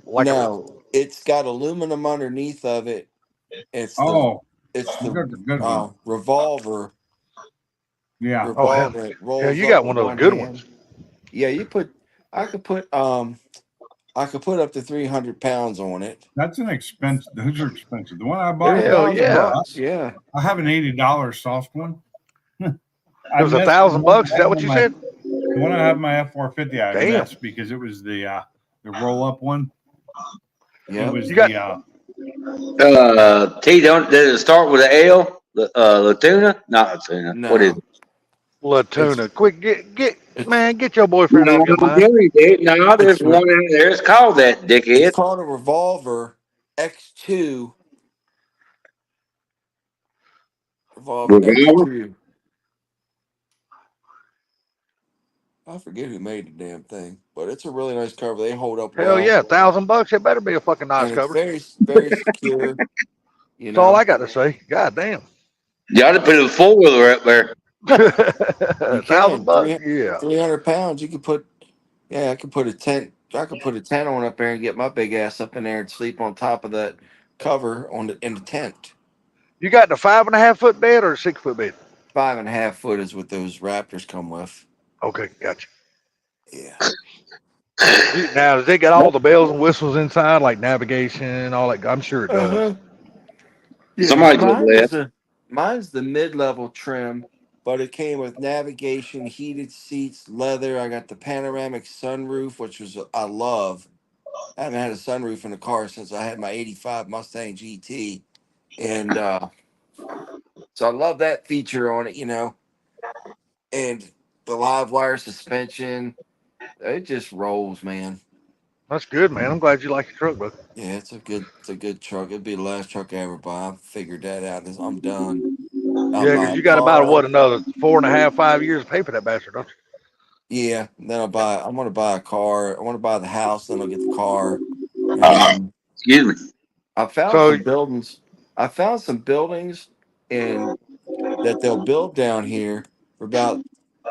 like a No, it's got aluminum underneath of it. It's Oh, the you got the good one. revolver. Yeah. oh hell, Revolver. It hell rolls you up got with one of those one good hand. ones. Yeah, I could put up to 300 pounds on it. That's an expensive. Those are expensive. The one I bought, Hell $1,000. yeah. Yeah. I have an $80 soft one. It I was missed the $1,000 one bucks. Is that what you said? The one I have my F450, I Damn. missed because it was the roll up one. Yeah. It was You got- T, does it start with an L? Latuna? Not Latuna. No. What is it? Latuna. Quick, get It's- get your boyfriend off your mind. No, there's one out there. It's called that, It's dickhead. called a Revolver X2. Revolver X2. I forget who made the damn thing, but it's a really nice cover. They hold up Hell well. yeah, $1,000. It better be a fucking nice And it's cover. very, very secure. You That's all know, I got to say. God damn. You ought to put a 4-wheeler up there. you can $1,000. Yeah. 300 pounds. You could put, yeah, I could put a tent. I could put a tent on up there and get my big ass up in there and sleep on top of that cover on in the tent. You got the 5.5 foot bed or 6 foot bed? 5.5 foot is what those Raptors come with. Okay, gotcha. Yeah. Now, does it got all the bells and whistles inside, like navigation, all that? I'm sure it does. Uh-huh. Yeah, Somebody just left. mine's the mid-level trim, but it came with navigation, heated seats, leather. I got the panoramic sunroof, which was I love. I haven't had a sunroof in a car since I had my '85 Mustang GT, and so I love that feature on it. And the live wire suspension, it just rolls, man. That's good, man. I'm glad you like your truck, bro. Yeah, it's a good truck. It'd be the last truck I ever buy. I figured that out. I'm done. I'll Yeah, buy because a you got about car. another 4.5, 5 years to pay for that bastard, don't you? Yeah, then I want to buy a car. I want to buy the house, then I'll get the car. And then Excuse me. I found So, some buildings. I found some buildings in that they'll build down here for about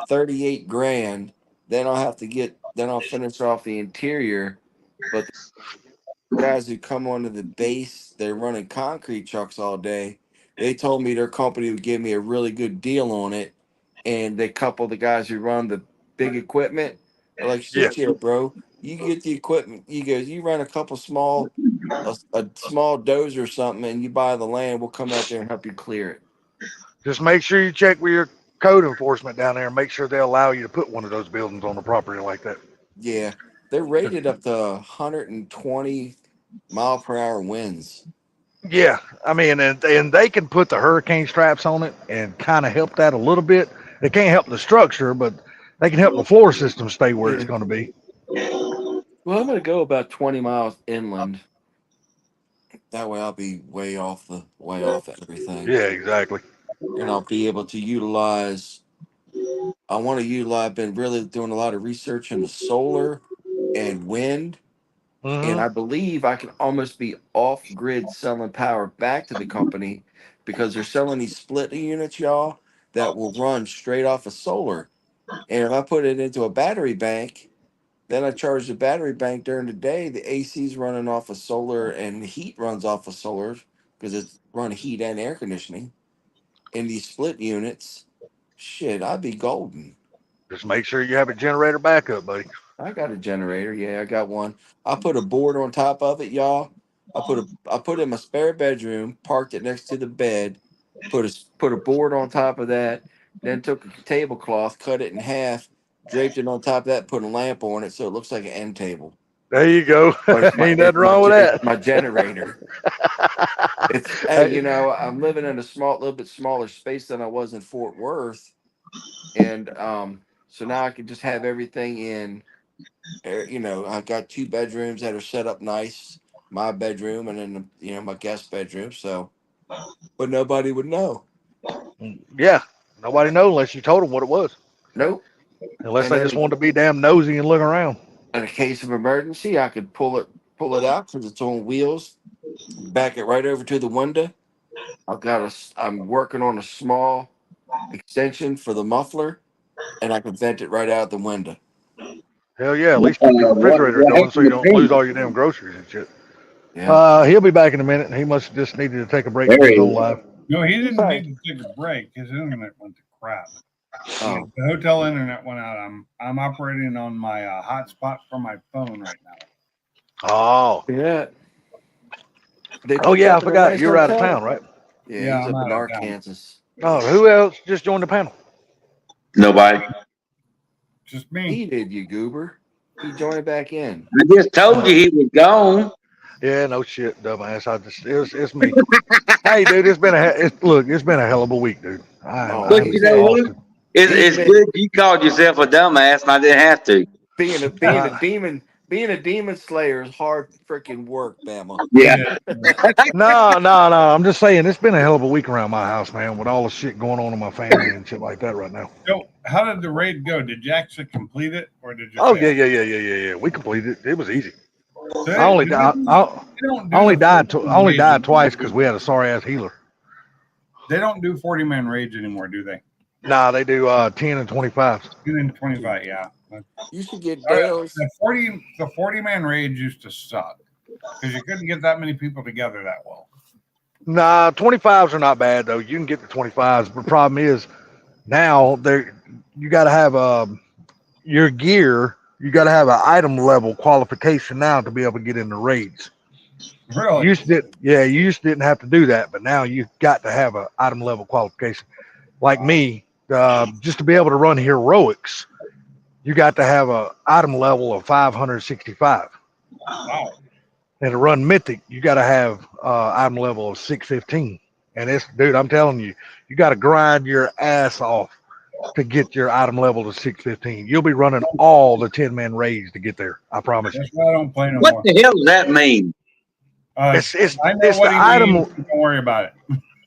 38 grand. Then I'll finish off the interior. But the guys who come onto the base, they're running concrete trucks all day. They told me their company would give me a really good deal on it. And they couple the guys who run the big equipment. They're like, yeah, shit, yeah, bro. You get the equipment. You run a couple a small dozer or something, and you buy the land. We'll come out there and help you clear it. just make sure you check with your code enforcement down there and make sure they'll allow you to put one of those buildings on the property like that. Yeah, they're rated up to 120 mile per hour winds. Yeah, I mean, and they can put the hurricane straps on it and kind of help that a little bit. They can't help the structure, but they can help the floor system stay where it's Yeah. going to be. Well, I'm gonna go about 20 miles inland. That way, I'll be way off everything, Yeah, exactly. and I'll be able to utilize. I want to utilize. I've been really doing a lot of research into solar and wind, and I Hmm. believe I can almost be off grid selling power back to the company because they're selling these split units, y'all, that will run straight off of solar. And if I put it into a battery bank, then I charge the battery bank during the day. The AC's running off of solar and the heat runs off of solar because it's run heat and air conditioning. In these split units, shit, I'd be golden. Just make sure you have a generator backup, buddy. I got a generator. Yeah, I got one. I put a board on top of it, y'all. I put it in my spare bedroom, parked it next to the bed, put a board on top of that, then took a tablecloth, cut it in half, draped it on top of that, put a lamp on it so it looks like an end table. There you go. But Ain't nothing wrong with it's that. my generator. It's hey, I'm living in a little bit smaller space than I was in Fort Worth, and so now I can just have everything in. I got 2 bedrooms that are set up nice, my bedroom, and then my guest bedroom. So, but nobody would know. Yeah, nobody knows unless you told them what it was. Nope. Unless And they then just wanted to be damn nosy and look around. in a case of emergency, I could pull it out because it's on wheels, back it right over to the window. I'm working on a small extension for the muffler, and I can vent it right out the window. Hell yeah, at least keep your refrigerator What going so you happened to don't lose Pete? all your damn groceries and shit. Yeah. He'll be back in a minute. He must have just needed to take a break There from he his own is. life. No, he didn't Right. need to take a break. His internet went to crap. Oh, The hotel internet went out. I'm operating on my hotspot from my phone right now. Oh. yeah. They Oh put you yeah, I up in a forgot. nice You're out of hotel. town, right? Yeah, Yeah, he's I'm up in out of town. Arkansas. Oh, who else just joined the panel? Nobody. Just me. He did, you goober. He joined back in. I just told you he was gone. Yeah, no shit, dumbass. It's me. Hey, dude, it's been a hell of a week, dude. Oh, But I'm you he's know had what? exhausted. he's It's been good you called yourself a dumbass and I didn't have to. being a Uh, demon slayer is hard freaking work, Bama. Yeah. no. I'm just saying it's been a hell of a week around my house, man, with all the shit going on in my family and shit like that right now. So, how did the raid go? Did you actually complete it, or did you? Oh fail? yeah. We completed it. It was easy. So I only they I, I don't do only the died 40 only raids died twice anymore, because do we had a sorry ass healer. they don't do 40-man raids anymore, do they? Nah, they do 10 and 25s. 10 and 25, yeah. You should get Oh, yeah. Dale's. The 40-man raids used to suck. because you couldn't get that many people together that well. Nah, 25s are not bad though. You can get the 25s, but the problem is now you got to have your gear. You got to have an item level qualification now to be able to get in the raids. Really? You used to didn't have to do that, but now you've got to have an item level qualification. Like me, just to be able to run heroics, you got to have an item level of 565. Wow. And to run mythic, you got to have item level of 615. And it's, dude, I'm telling you, you got to grind your ass off to get your item level to 615. You'll be running all the 10-man raids to get there. I promise you. That's why I don't play no What more. the hell does that mean? It's I know it's what the he item. means. Don't worry about it.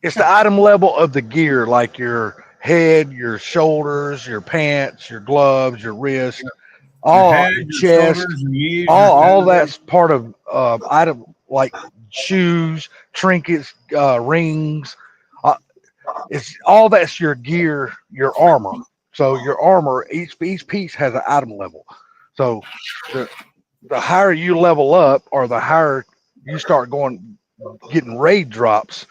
It's the item level of the gear, like your head, your shoulders, your pants, your gloves, your wrist, all Your head, your your chest, shoulders, your knees, all your that's part of item like shoes, trinkets, rings. It's all that's your gear, your armor. So your armor, each piece has an item level. So the higher you level up, or the higher you start getting raid drops,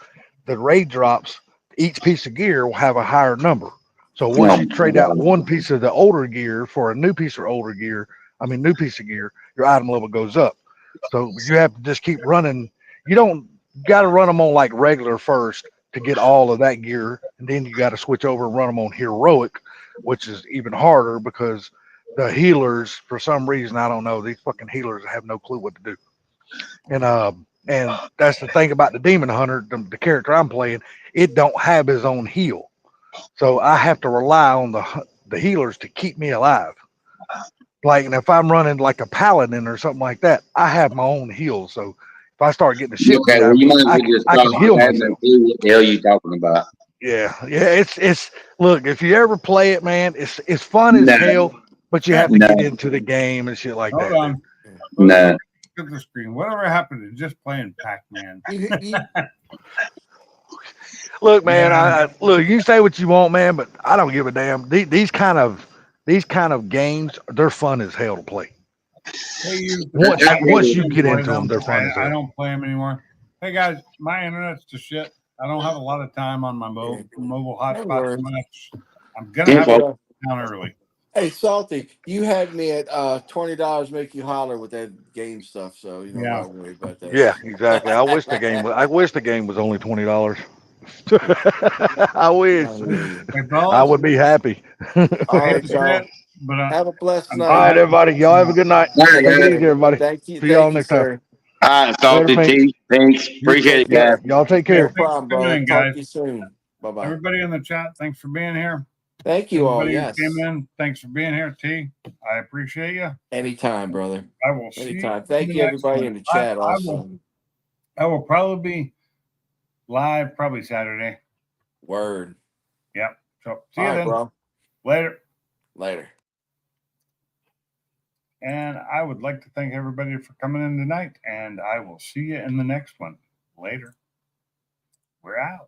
the raid drops, each piece of gear will have a higher number. So once you trade out one piece of the older gear for a new piece of new piece of gear, your item level goes up. So you have to just keep running. You don't got to run them on like regular first to get all of that gear, and then you got to switch over and run them on heroic, which is even harder because the healers, for some reason, I don't know, these fucking healers have no clue what to do. And that's the thing about the demon hunter, the character I'm playing, it don't have his own heal. So I have to rely on the healers to keep me alive. Like, and if I'm running like a paladin or something like that, I have my own heal. So if I start getting the shit beat Okay, out well, of you me, might as well just I stop. can heal I have no myself. clue what the hell you talking about. Yeah. It's look, if you ever play it, man, it's fun as No, hell, but you have to no, get into the game and shit like Hold that. on. no. Look at the screen. Whatever happened to just playing Pac-Man? You Look, man, Yeah. look, you say what you want, man, but I don't give a damn. These kind of games, they're fun as hell to play. They used to Once play. once you get Enjoy into them, they're fun as I hell. don't play them anymore. Hey guys, my internet's to shit. I don't have a lot of time on my mobile hotspot worries. much. I'm gonna have to Info. go down early. Hey, Salty, you had me at $20 make you holler with that game stuff, so you know Yeah. not worry about that. Yeah, exactly. I wish the game was only $20. I wish. Hey, I fellas, would be happy. All I hate right, to y'all. say it, but Have a blessed I'm All right, night. glad. everybody. Y'all have a good night. All right, Take it guys. easy, everybody. Thank See y'all you, next time. sir. All right, Later, Salty Pinks. T. Thanks. Appreciate it, guys. Y'all take Yeah, care. No problem, thanks for bro. doing, Talk guys. to you soon. Bye bye. Everybody in the chat, thanks for being here. Thank you all. Everybody who Yes. came in, thanks for being here. T, I appreciate you. Anytime, brother. I will see you. Anytime. in Thank the you, next everybody one. in the chat. Also, I will probably be live probably Saturday. word. Yep. So see All you right, then. bro. Later. Later. And I would like to thank everybody for coming in tonight. And I will see you in the next one. Later. We're out.